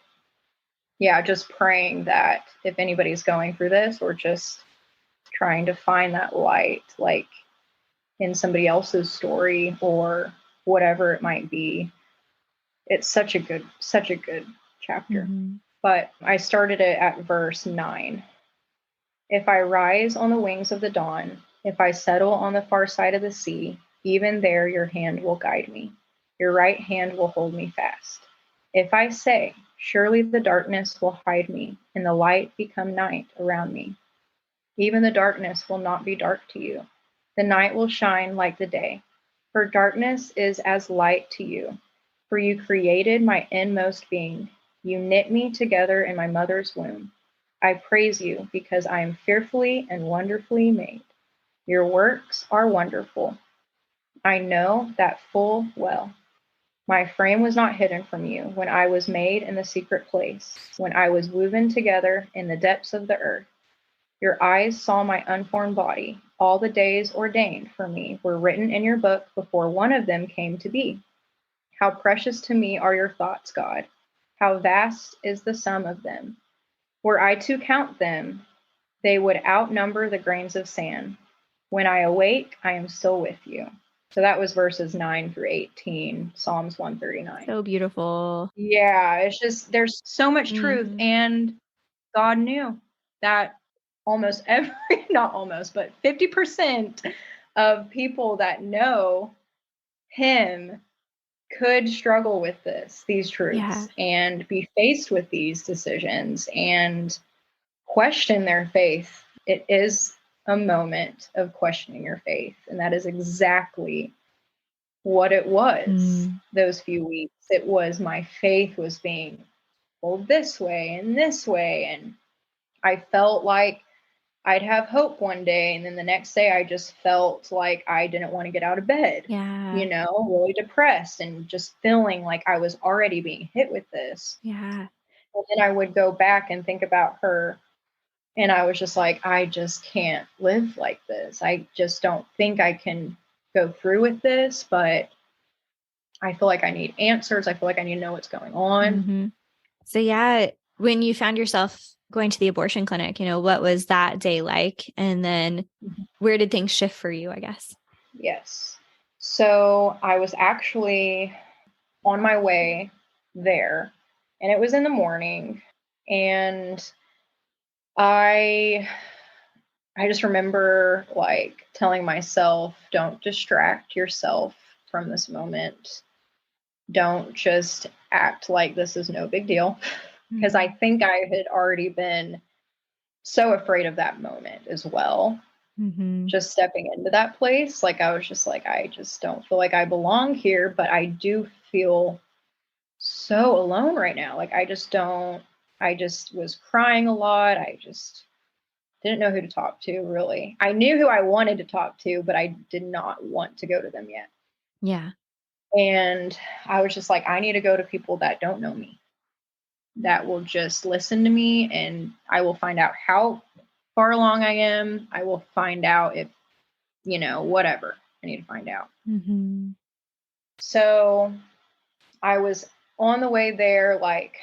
yeah, just praying that if anybody's going through this or just trying to find that light, like in somebody else's story or whatever it might be, it's such a good chapter. Hmm. But I started it at verse 9. If I rise on the wings of the dawn, if I settle on the far side of the sea, even there your hand will guide me. Your right hand will hold me fast. If I say, surely the darkness will hide me, and the light become night around me, even the darkness will not be dark to you. The night will shine like the day. For darkness is as light to you. For you created my inmost being. You knit me together in my mother's womb. I praise you because I am fearfully and wonderfully made. Your works are wonderful. I know that full well. My frame was not hidden from you when I was made in the secret place, when I was woven together in the depths of the earth. Your eyes saw my unformed body. All the days ordained for me were written in your book before one of them came to be. How precious to me are your thoughts, God. How vast is the sum of them. Were I to count them, they would outnumber the grains of sand. When I awake, I am still with you. So that was verses 9 through 18, Psalms 139. So beautiful. Yeah, it's just, there's so much truth. Mm-hmm. And God knew that almost every, not almost, but 50% of people that know him could struggle with these Yeah. truths, and be faced with these decisions and question their faith. It is a moment of questioning your faith. And that is exactly what it was those few weeks. It was, my faith was being pulled this way and this way. And I felt like I'd have hope one day, and then the next day I just felt like I didn't want to get out of bed. Yeah. You know, really depressed and just feeling like I was already being hit with this. Yeah. And then I would go back and think about her, and I was just like, I just can't live like this. I just don't think I can go through with this, but I feel like I need answers. I feel like I need to know what's going on. Mm-hmm. So yeah, when you found yourself going to the abortion clinic, what was that day like? And then where did things shift for you, I guess? Yes. So I was actually on my way there, and it was in the morning, and I just remember like telling myself, don't distract yourself from this moment. Don't just act like this is no big deal. Because I think I had already been so afraid of that moment as well. Mm-hmm. Just stepping into that place. Like, I was just like, I just don't feel like I belong here, but I do feel so alone right now. Like, I just was crying a lot. I just didn't know who to talk to, really. I knew who I wanted to talk to, but I did not want to go to them yet. Yeah. And I was just like, I need to go to people that don't know me, that will just listen to me, and I will find out how far along I am. I will find out if, whatever I need to find out. Mm-hmm. So I was on the way there, like,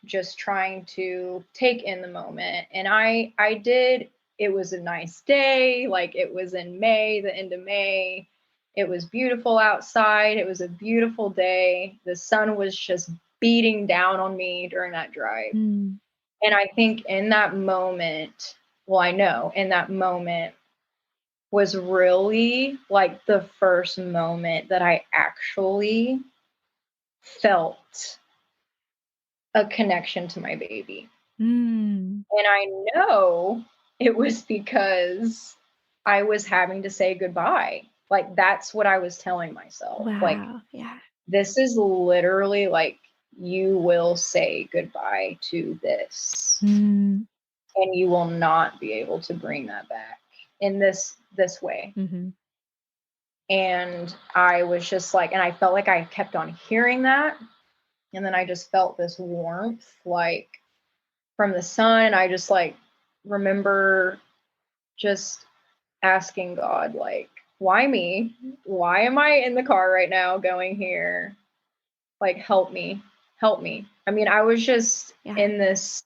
just trying to take in the moment. And I did. It was a nice day. Like, it was in May, the end of May. It was beautiful outside. It was a beautiful day. The sun was just beating down on me during that drive. Mm. And I think in that moment, well, I know in that moment was really like the first moment that I actually felt a connection to my baby. Mm. And I know it was because I was having to say goodbye. Like, that's what I was telling myself. Like, Wow. Yeah. this is literally like, you will say goodbye to this. Mm. And you will not be able to bring that back in this way. Mm-hmm. And I was just like, and I felt like I kept on hearing that. And then I just felt this warmth, like, from the sun. I just like remember just asking God, like, why me? Why am I in the car right now going here? Like, help me. Help me. I mean, I was just in this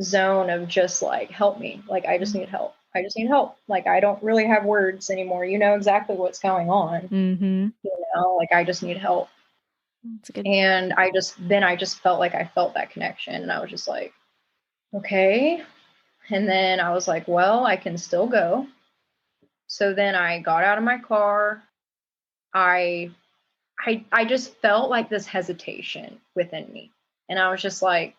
zone of just like, help me. Like, I just need help. I just need help. Like, I don't really have words anymore. You know exactly what's going on. Mm-hmm. Like, I just need help. That's good. And I just felt like I felt that connection, and I was just like, okay. And then I was like, well, I can still go. So then I got out of my car. I just felt like this hesitation within me. And I was just like,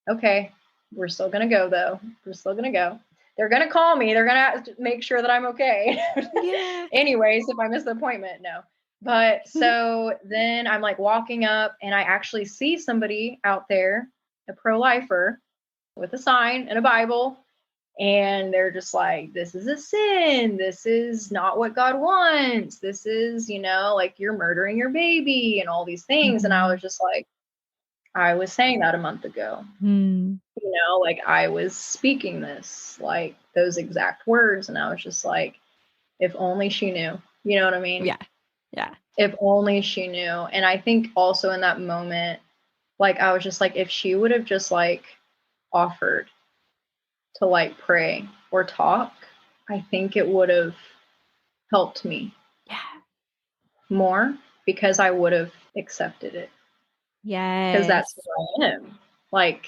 okay, we're still going to go though. We're still going to go. They're going to call me. They're going to make sure that I'm okay. Yeah. Anyways, if I miss the appointment, no. But so then I'm like walking up, and I actually see somebody out there, a pro-lifer with a sign and a Bible. And they're just like, this is a sin. This is not what God wants. This is, like, you're murdering your baby and all these things. And I was just like, I was saying that a month ago. Like, I was speaking this, like, those exact words. And I was just like, if only she knew. You know what I mean? Yeah. Yeah. If only she knew. And I think also in that moment, like, I was just like, if she would have just like offered to like pray or talk, I think it would have helped me more because I would have accepted it. Because that's Yes. who I am. Like,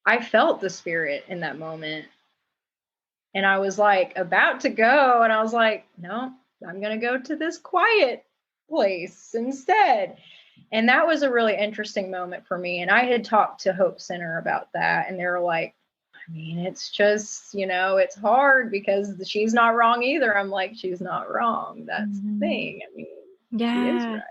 I felt the spirit in that moment. And I was like about to go, and I was like, no, I'm going to go to this quiet place instead. And that was a really interesting moment for me. And I had talked to Hope Center about that, and they were like, I mean, it's just, it's hard because she's not wrong either. I'm like, she's not wrong. That's the thing. I mean, she is Yeah. right.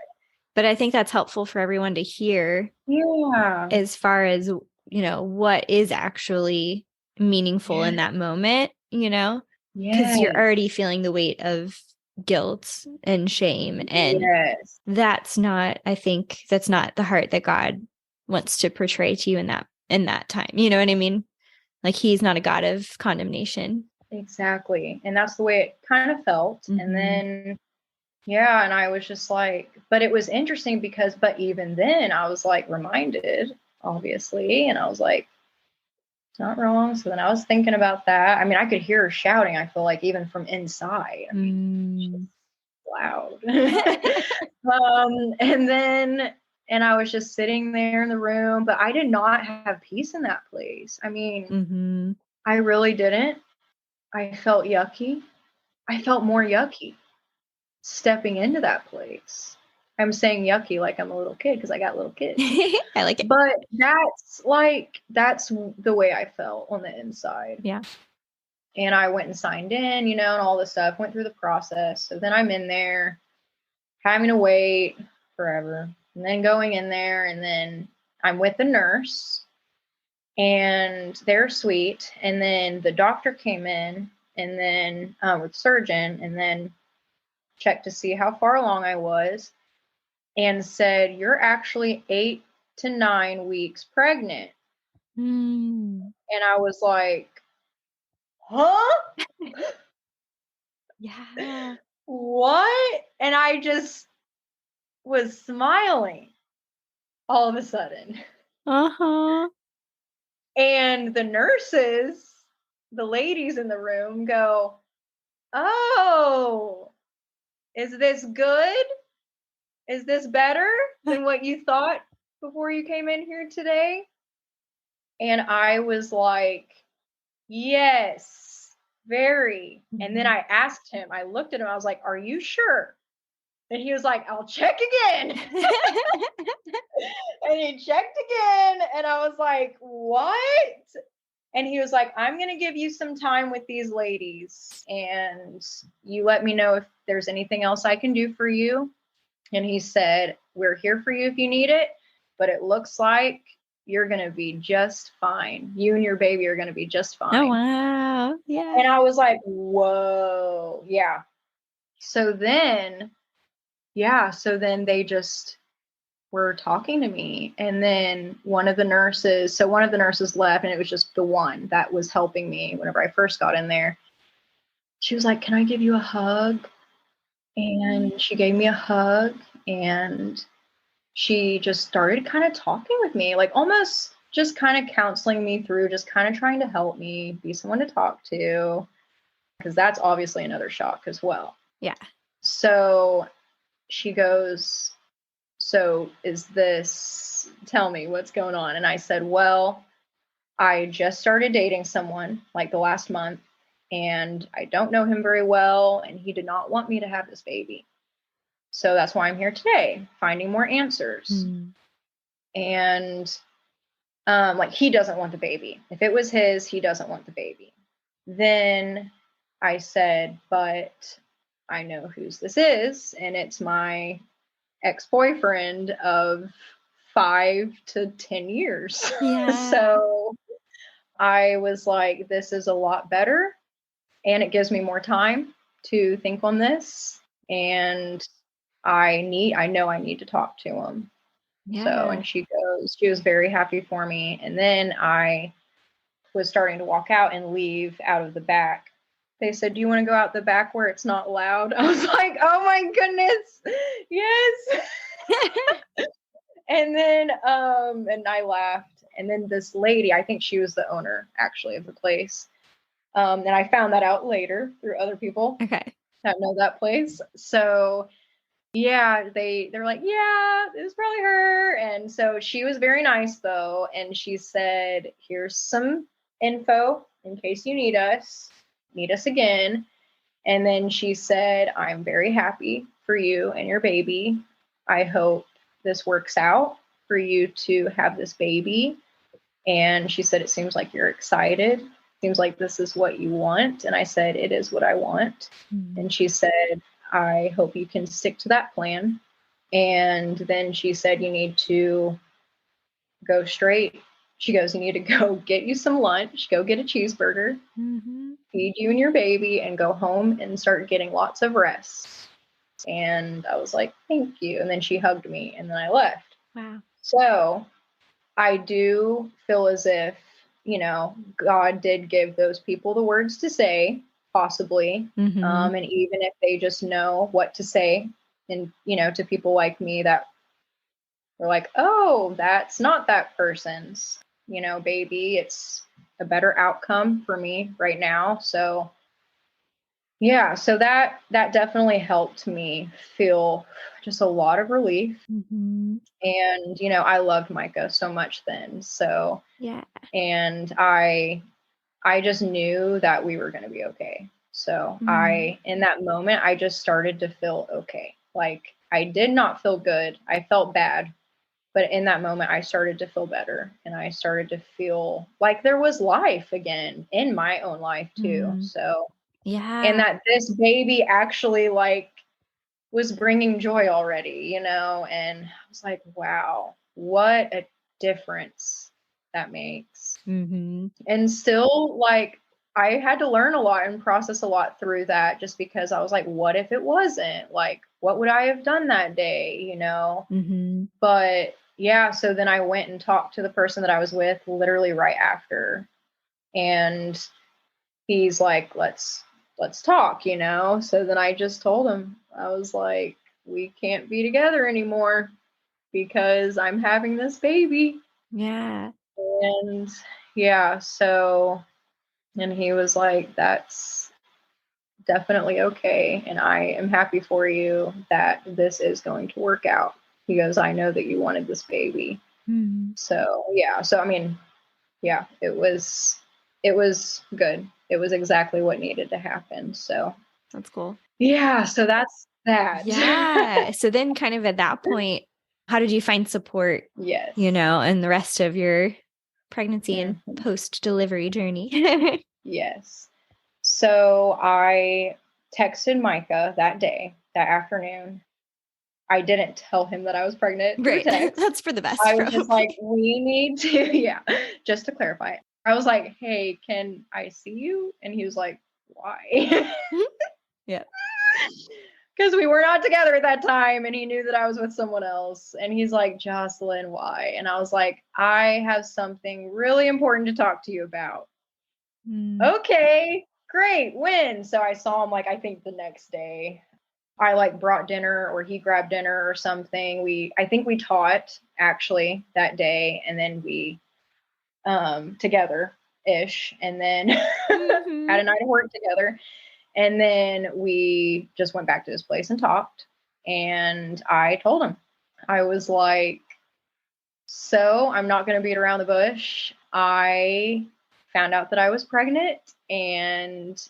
But I think that's helpful for everyone to hear Yeah. as far as, what is actually meaningful in that moment, because you're Yes. already feeling the weight of guilt and shame. And Yes. I think that's not the heart that God wants to portray to you in that time. You know what I mean? Like, he's not a God of condemnation. Exactly. And that's the way it kind of felt. And then, and I was just like, but it was interesting but even then I was like reminded, obviously. And I was like, not wrong. So then I was thinking about that. I mean, I could hear her shouting, I feel like, even from inside. I mean, she's loud. And I was just sitting there in the room, but I did not have peace in that place. I mean, I really didn't. I felt yucky. I felt more yucky stepping into that place. I'm saying yucky like I'm a little kid because I got little kids. I like it. But that's the way I felt on the inside. Yeah. And I went and signed in, and all this stuff, went through the process. So then I'm in there having to wait forever, and then going in there, and then I'm with the nurse, and they're sweet. And then the doctor came in, and then with surgeon, and then checked to see how far along I was, and said, "You're actually 8 to 9 weeks pregnant." And I was like, huh? Yeah. What? And I just was smiling all of a sudden. And the nurses, the ladies in the room, go, "Oh, is this good? Is this better than what you thought before you came in here today?" And I was like, yes, very. And then I asked him, I looked at him, I was like, "Are you sure?" And he was like, "I'll check again." And he checked again, and I was like, "What?" And he was like, "I'm going to give you some time with these ladies, and you let me know if there's anything else I can do for you." And he said, "We're here for you if you need it, but it looks like you're going to be just fine. You and your baby are going to be just fine." Oh, wow. Yeah. And I was like, whoa. Yeah. So then they just were talking to me. And then one of the nurses left, and it was just the one that was helping me whenever I first got in there. She was like, "Can I give you a hug?" And she gave me a hug, and she just started kind of talking with me, like almost just kind of counseling me through, just kind of trying to help me be someone to talk to, because that's obviously another shock as well. Yeah. So she goes, "So tell me what's going on." And I said, "Well, I just started dating someone like the last month, and I don't know him very well, and he did not want me to have this baby. So that's why I'm here today, finding more answers." And like, he doesn't want the baby. If it was his, he doesn't want the baby. Then I said, "But I know whose this is, and it's my ex-boyfriend of 5 to 10 years." Yeah. So I was like, "This is a lot better, and it gives me more time to think on this, and I know I need to talk to him." Yeah. So, and she was very happy for me. And then I was starting to walk out and leave out of the back. They said, "Do you want to go out the back where it's not loud?" I was like, "Oh my goodness, yes." And then, and I laughed. And then this lady, I think she was the owner actually of the place, And I found that out later through other people Okay. that know that place. So yeah, they're like, yeah, it was probably her. And so she was very nice though. And she said, here's some info in case you need us again. And then she said, I'm very happy for you and your baby. I hope this works out for you to have this baby. And she said, it seems like you're excited. Seems like this is what you want. And I said, it is what I want. Mm-hmm. And she said, I hope you can stick to that plan. And then she said, you need to go straight. She goes, you need to go get you some lunch, go get a cheeseburger, feed you and your baby, and go home and start getting lots of rest. And I was like, thank you. And then she hugged me and then I left. Wow. So I do feel as if, you know, God did give those people the words to say, possibly. And even if they just know what to say, and, you know, to people like me that were like, oh, that's not that person's, you know, baby, it's a better outcome for me right now. So yeah, so that definitely helped me feel just a lot of relief. And, you know, I loved Micah so much then. So Yeah. and I just knew that we were going to be okay. So in that moment, I just started to feel okay. Like I did not feel good. I felt bad, but in that moment, I started to feel better and I started to feel like there was life again in my own life too. So, Yeah. and that this baby actually like was bringing joy already, you know, and I was like, wow, what a difference that makes. And still, like, I had to learn a lot and process a lot through that just because I was like, what if it wasn't? Like, what would I have done that day, you know? But yeah, so then I went and talked to the person that I was with literally right after. And he's like, let's talk, you know? So then I just told him, I was like, we can't be together anymore because I'm having this baby. Yeah. And yeah, so, and he was like, that's definitely okay. And I am happy for you that this is going to work out. He goes, I know that you wanted this baby. So yeah, so I mean, yeah, it was good. It was exactly what needed to happen. So That's cool. yeah, so that's that. Yeah. So then kind of at that point, how did you find support, Yes. you know, in the rest of your pregnancy and post-delivery journey? Yes. So I texted Micah that day, that afternoon. I didn't tell him that I was pregnant through Right. text. That's for the best. I was just like, we need to, yeah, just to clarify. I was like, hey, can I see you? And he was like, why? Yeah. Because we were not together at that time and he knew that I was with someone else. And he's like, Jocelyn, why? And I was like, I have something really important to talk to you about. Okay, great. When? So I saw him like, I think the next day. I like brought dinner or he grabbed dinner or something. I think we taught actually that day and then we together ish and then had a night of work together. And then we just went back to his place and talked. And I told him, I was like, so I'm not going to beat around the bush. I found out that I was pregnant and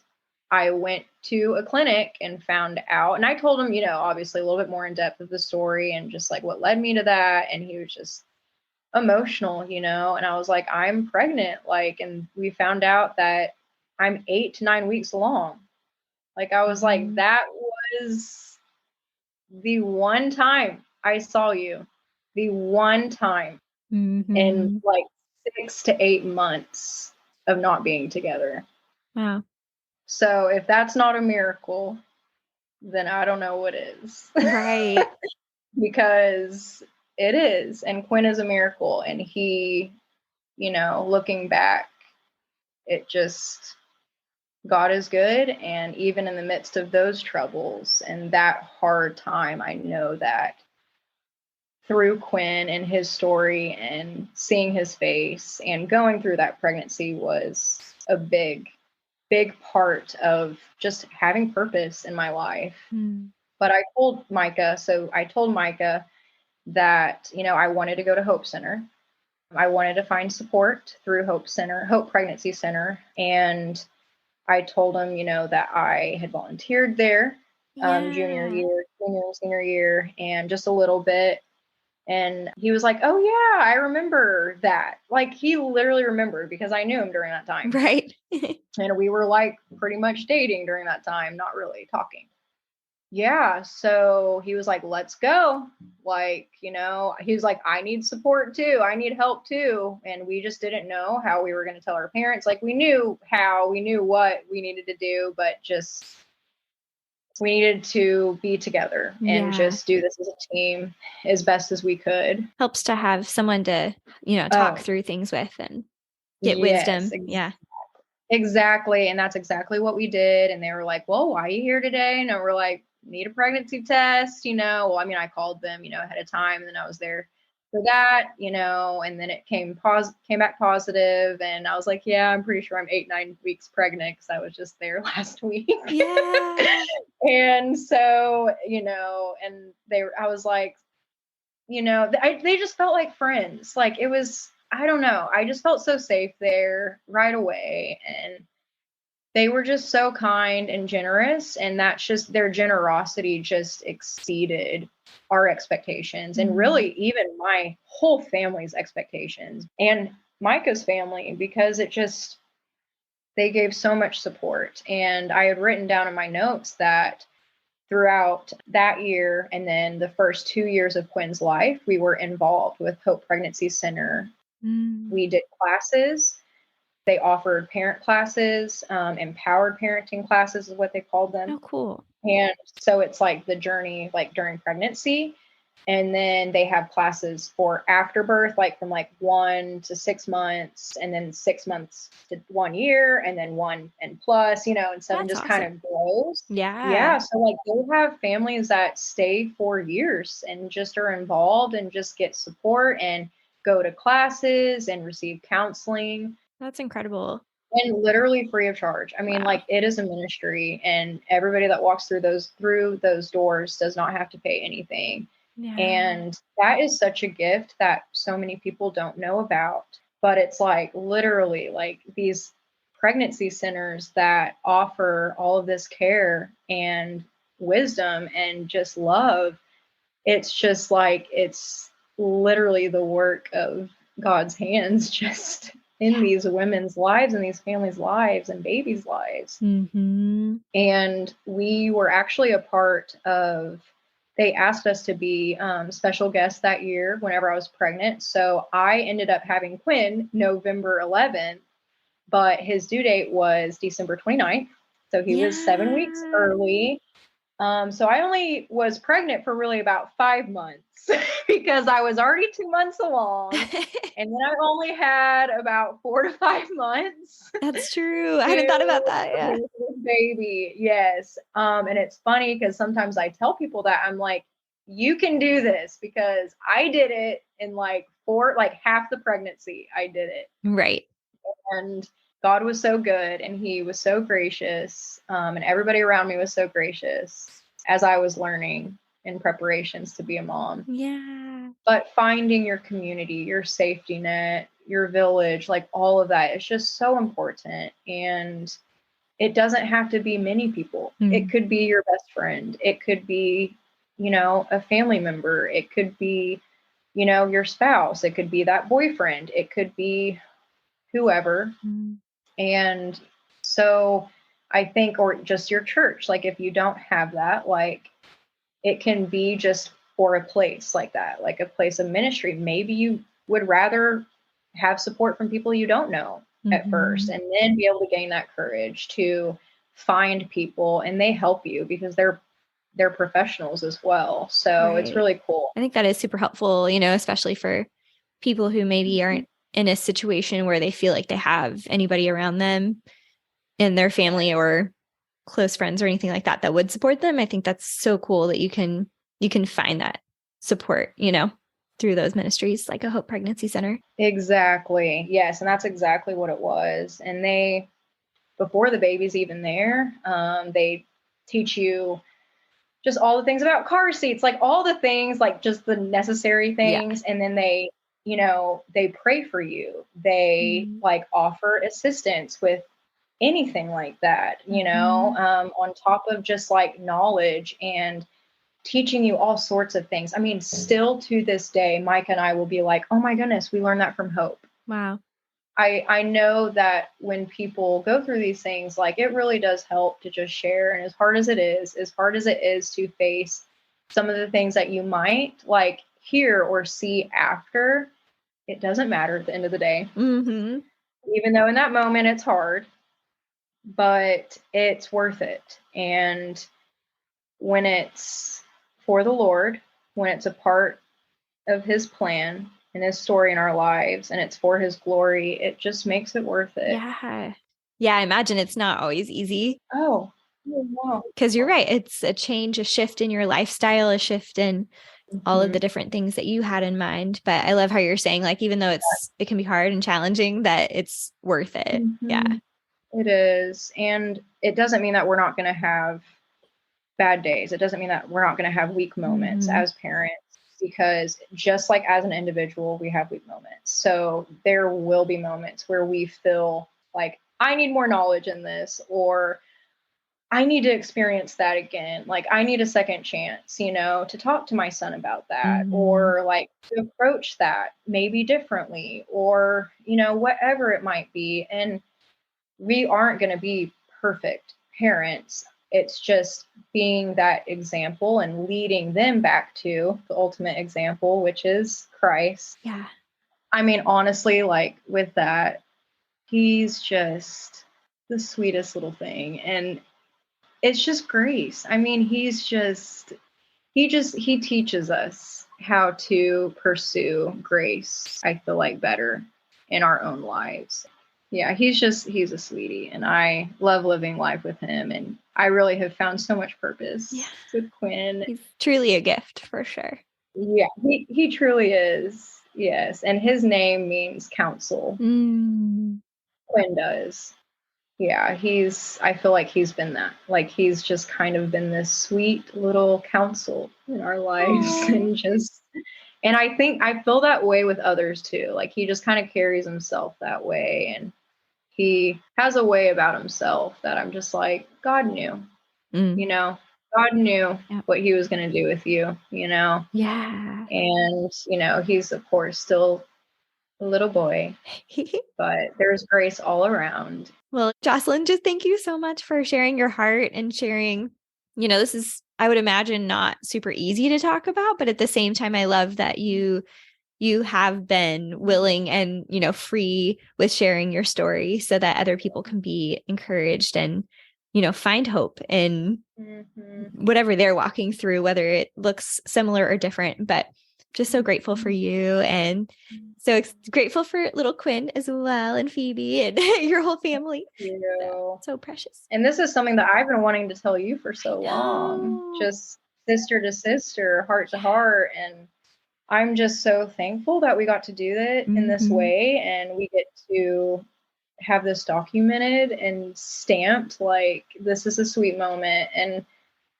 I went to a clinic and found out. And I told him, you know, obviously a little bit more in depth of the story and just like what led me to that. And he was just emotional, you know, and I was like, I'm pregnant. Like, and we found out that I'm 8 to 9 weeks along. Like, I was like, that was the one time I saw you, the one time in like 6 to 8 months of not being together. Wow. So if that's not a miracle, then I don't know what is. Right. Because it is. And Quinn is a miracle. And he, you know, looking back, it just, God is good. And even in the midst of those troubles and that hard time, I know that through Quinn and his story and seeing his face and going through that pregnancy was a big big part of just having purpose in my life. Mm. But I told Micah that, I wanted to go to Hope Center. I wanted to find support through Hope Pregnancy Center. And I told him, that I had volunteered there junior Yeah. year, junior and senior year, and just a little bit. And he was like, "Oh yeah, I remember that." Like, he literally remembered because I knew him during that time. Right. And we were like pretty much dating during that time, not really talking. Yeah. So he was like, "Let's go." Like, he was like, "I need support too. I need help too." And we just didn't know how we were going to tell our parents. Like, we knew what we needed to do, but just we needed to be together and Yeah. just do this as a team as best as we could. Helps to have someone to, talk Oh, through things with and get yes, wisdom. Yeah. exactly. And that's exactly what we did. And they were like, "Well, why are you here today?" And we're like, "Need a pregnancy test." Well, I mean, I called them, ahead of time, and then I was there for that, and then it came back positive. And I was like, "Yeah, I'm pretty sure I'm 8, 9 weeks pregnant because I was just there last week." Yeah. And so, and I was like, they just felt like friends. Like, it was, I don't know. I just felt so safe there right away. And they were just so kind and generous. And that's just, their generosity just exceeded our expectations and really even my whole family's expectations and Micah's family, because they gave so much support. And I had written down in my notes that throughout that year and then the first 2 years of Quinn's life, we were involved with Hope Pregnancy Center. Mm. We did classes. They offered parent classes, empowered parenting classes is what they called them. Oh, cool. And so it's like the journey, like during pregnancy. And then they have classes for afterbirth, like from like 1 to 6 months, and then 6 months to 1 year, and then 1 and plus, and 7 That's just kind awesome. of grows. Yeah. Yeah. So like they have families that stay for years and just are involved and just get support and go to classes and receive counseling. That's incredible. And literally free of charge. I mean, Wow. like, it is a ministry, and everybody that walks through those doors does not have to pay anything. Yeah. And that is such a gift that so many people don't know about. But it's like literally like these pregnancy centers that offer all of this care and wisdom and just love. It's just like it's literally the work of God's hands just in Yeah. these women's lives and these families' lives and babies' lives. Mm-hmm. And we were actually a part of, they asked us to be special guests that year whenever I was pregnant. So I ended up having Quinn November 11th, but his due date was December 29th. So he was 7 weeks Yeah. early. So I only was pregnant for really about 5 months because I was already 2 months along. And then I only had about 4 to 5 months That's true. I hadn't thought about to that. Yeah. produce this baby. Yes. And it's funny because sometimes I tell people that I'm like, you can do this because I did it in like half the pregnancy. I did it. Right. And God was so good and he was so gracious. And everybody around me was so gracious as I was learning in preparations to be a mom. Yeah. But finding your community, your safety net, your village, like all of that is just so important. And it doesn't have to be many people. It could be your best friend. It could be, a family member. It could be, your spouse. It could be that boyfriend. It could be whoever. Mm. And so I think, or just your church, like if you don't have that, like it can be just for a place like that, like a place of ministry. Maybe you would rather have support from people you don't know at first, Mm-hmm. and then be able to gain that courage to find people and they help you because they're professionals as well. So it's Right. really cool. I think that is super helpful, especially for people who maybe aren't in a situation where they feel like they have anybody around them in their family or close friends or anything like that that would support them. I think that's so cool that you can find that support, through those ministries like a Hope Pregnancy Center. Exactly. Yes. And that's exactly what it was. And before the baby's even there. They teach you just all the things about car seats, like all the things, like just the necessary Yeah. things. And then they, they pray for you. They Mm-hmm. like offer assistance with anything like that, on top of just like knowledge and teaching you all sorts of things. I mean, still to this day, Mike and I will be like, oh my goodness, we learned that from Hope. Wow. I know that when people go through these things, like it really does help to just share. And as hard as it is to face some of the things that you might like hear or see after, it doesn't matter at the end of the day. Mm-hmm. Even though in that moment it's hard, but it's worth it. And when it's for the Lord, when it's a part of his plan and his story in our lives and it's for his glory, it just makes it worth it. Yeah. Yeah, I imagine it's not always easy. Oh, wow. Because you're right. It's a change, a shift in your lifestyle, a shift in all of the different things that you had in mind. But I love how you're saying, like, even though it can be hard and challenging, that it's worth it. Yeah. It is. And it doesn't mean that we're not going to have bad days. It doesn't mean that we're not going to have weak moments as parents, because just like as an individual, we have weak moments. So there will be moments where we feel like, I need more knowledge in this, or I need to experience that again. Like I need a second chance, to talk to my son about that, or like to approach that maybe differently, or, whatever it might be. And we aren't going to be perfect parents. It's just being that example and leading them back to the ultimate example, which is Christ. Yeah. I mean, honestly, like with that, he's just the sweetest little thing. And it's just grace. I mean, he teaches us how to pursue grace, I feel like, better in our own lives. Yeah, he's a sweetie, and I love living life with him, and I really have found so much purpose with Quinn. He's truly a gift for sure. Yeah, he truly is. Yes, and his name means counsel. Quinn does. Yeah, I feel like he's been that. Like he's just kind of been this sweet little counsel in our lives. And I feel that way with others too. Like he just kind of carries himself that way, and he has a way about himself that I'm just like, God knew, God knew what he was going to do with you, Yeah. And, he's of course still a little boy, but there's grace all around. Well, Jocelyn, just thank you so much for sharing your heart and sharing, this is, I would imagine, not super easy to talk about, but at the same time, I love that you have been willing and, free with sharing your story so that other people can be encouraged and, find hope in whatever they're walking through, whether it looks similar or different. But just so grateful for you, and so grateful for little Quinn as well, and Phoebe and your whole family. So precious. And this is something that I've been wanting to tell you for so long, just sister to sister, heart to heart. And I'm just so thankful that we got to do that in this way, and we get to have this documented and stamped. Like, this is a sweet moment. And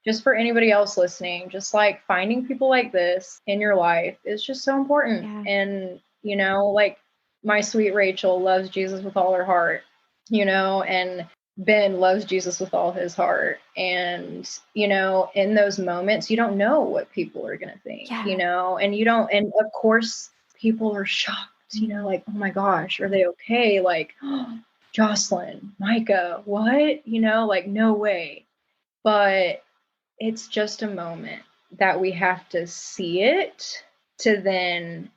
just for anybody else listening, just like finding people like this in your life is just so important. And, like my sweet Rachel loves Jesus with all her heart, and Ben loves Jesus with all his heart. And, in those moments, you don't know what people are going to think, and of course people are shocked, like, oh my gosh, are they okay? Like, oh, Jocelyn, Micah, what? Like, no way. But it's just a moment that we have to see it to then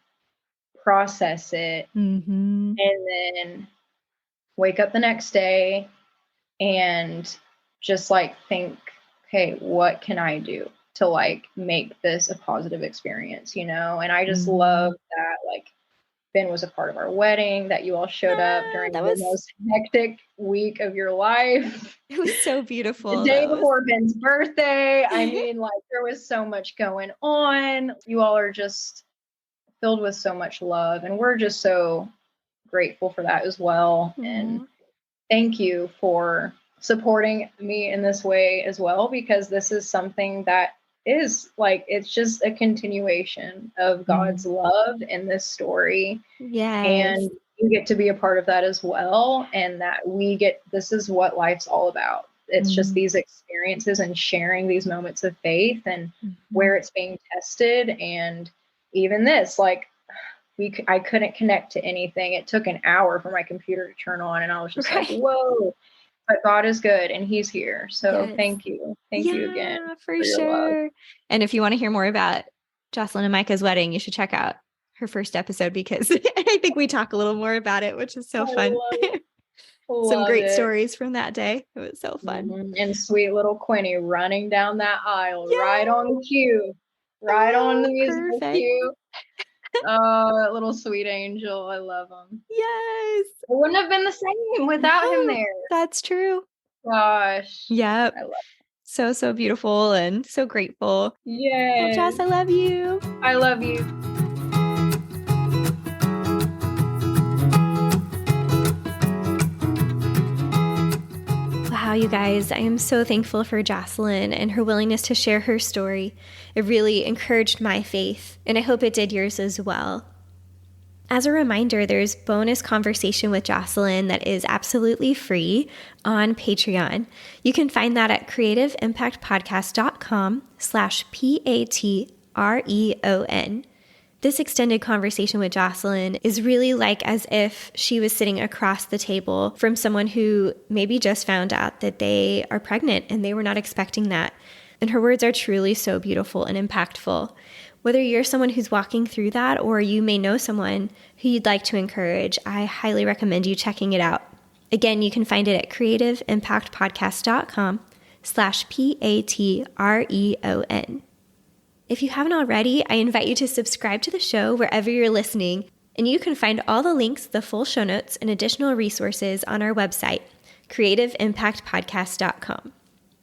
process it, and then wake up the next day and just like think, okay, what can I do to like make this a positive experience, And I just love that, like, Ben was a part of our wedding, that you all showed up during the most hectic week of your life. It was so beautiful. The day before Ben's birthday. I mean, like, there was so much going on. You all are just filled with so much love, and we're just so grateful for that as well. And thank you for supporting me in this way as well, because this is something that is like, it's just a continuation of God's love in this story. Yes. And you get to be a part of that as well. And that this is what life's all about. It's just these experiences and sharing these moments of faith and where it's being tested. And even this, like, I couldn't connect to anything. It took an hour for my computer to turn on, and I was just like, whoa, but God is good and he's here. So thank you. Thank you again for your love. sure. And if you want to hear more about Jocelyn and Micah's wedding, you should check out her first episode, because I think we talk a little more about it, which is so fun. Some great stories from that day. It was so fun. And sweet little Quinny running down that aisle, right on cue, right on the musical cue. Oh, that little sweet angel. I love him. Yes. It wouldn't have been the same without him there. That's true. Gosh. Yep. I love him. So beautiful and so grateful. Yes. Oh, Joss, I love you. I love you. Wow, you guys, I am so thankful for Jocelyn and her willingness to share her story. It really encouraged my faith, and I hope it did yours as well. As a reminder, there's bonus conversation with Jocelyn that is absolutely free on Patreon. You can find that at creativeimpactpodcast.com/PATREON. This extended conversation with Jocelyn is really like as if she was sitting across the table from someone who maybe just found out that they are pregnant and they were not expecting that. And her words are truly so beautiful and impactful. Whether you're someone who's walking through that or you may know someone who you'd like to encourage, I highly recommend you checking it out. Again, you can find it at creativeimpactpodcast.com/PATREON. If you haven't already, I invite you to subscribe to the show wherever you're listening, and you can find all the links, the full show notes, and additional resources on our website, creativeimpactpodcast.com.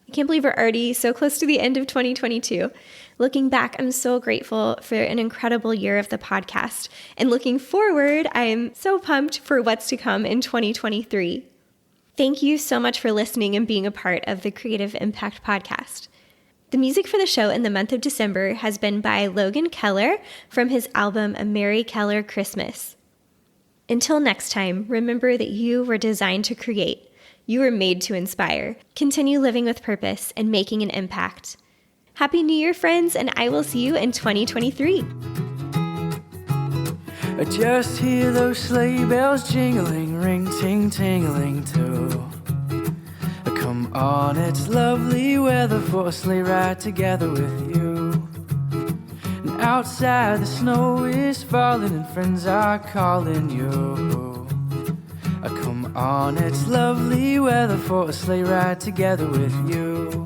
I can't believe we're already so close to the end of 2022. Looking back, I'm so grateful for an incredible year of the podcast, and looking forward, I am so pumped for what's to come in 2023. Thank you so much for listening and being a part of the Creative Impact Podcast. The music for the show in the month of December has been by Logan Keller from his album A Mary Keller Christmas. Until next time, remember that you were designed to create. You were made to inspire. Continue living with purpose and making an impact. Happy New Year, friends, and I will see you in 2023. I just hear those sleigh bells jingling, ring, ting, tingling too. Come on, it's lovely weather for a sleigh ride together with you. And outside the snow is falling and friends are calling you. Come on, it's lovely weather for a sleigh ride together with you.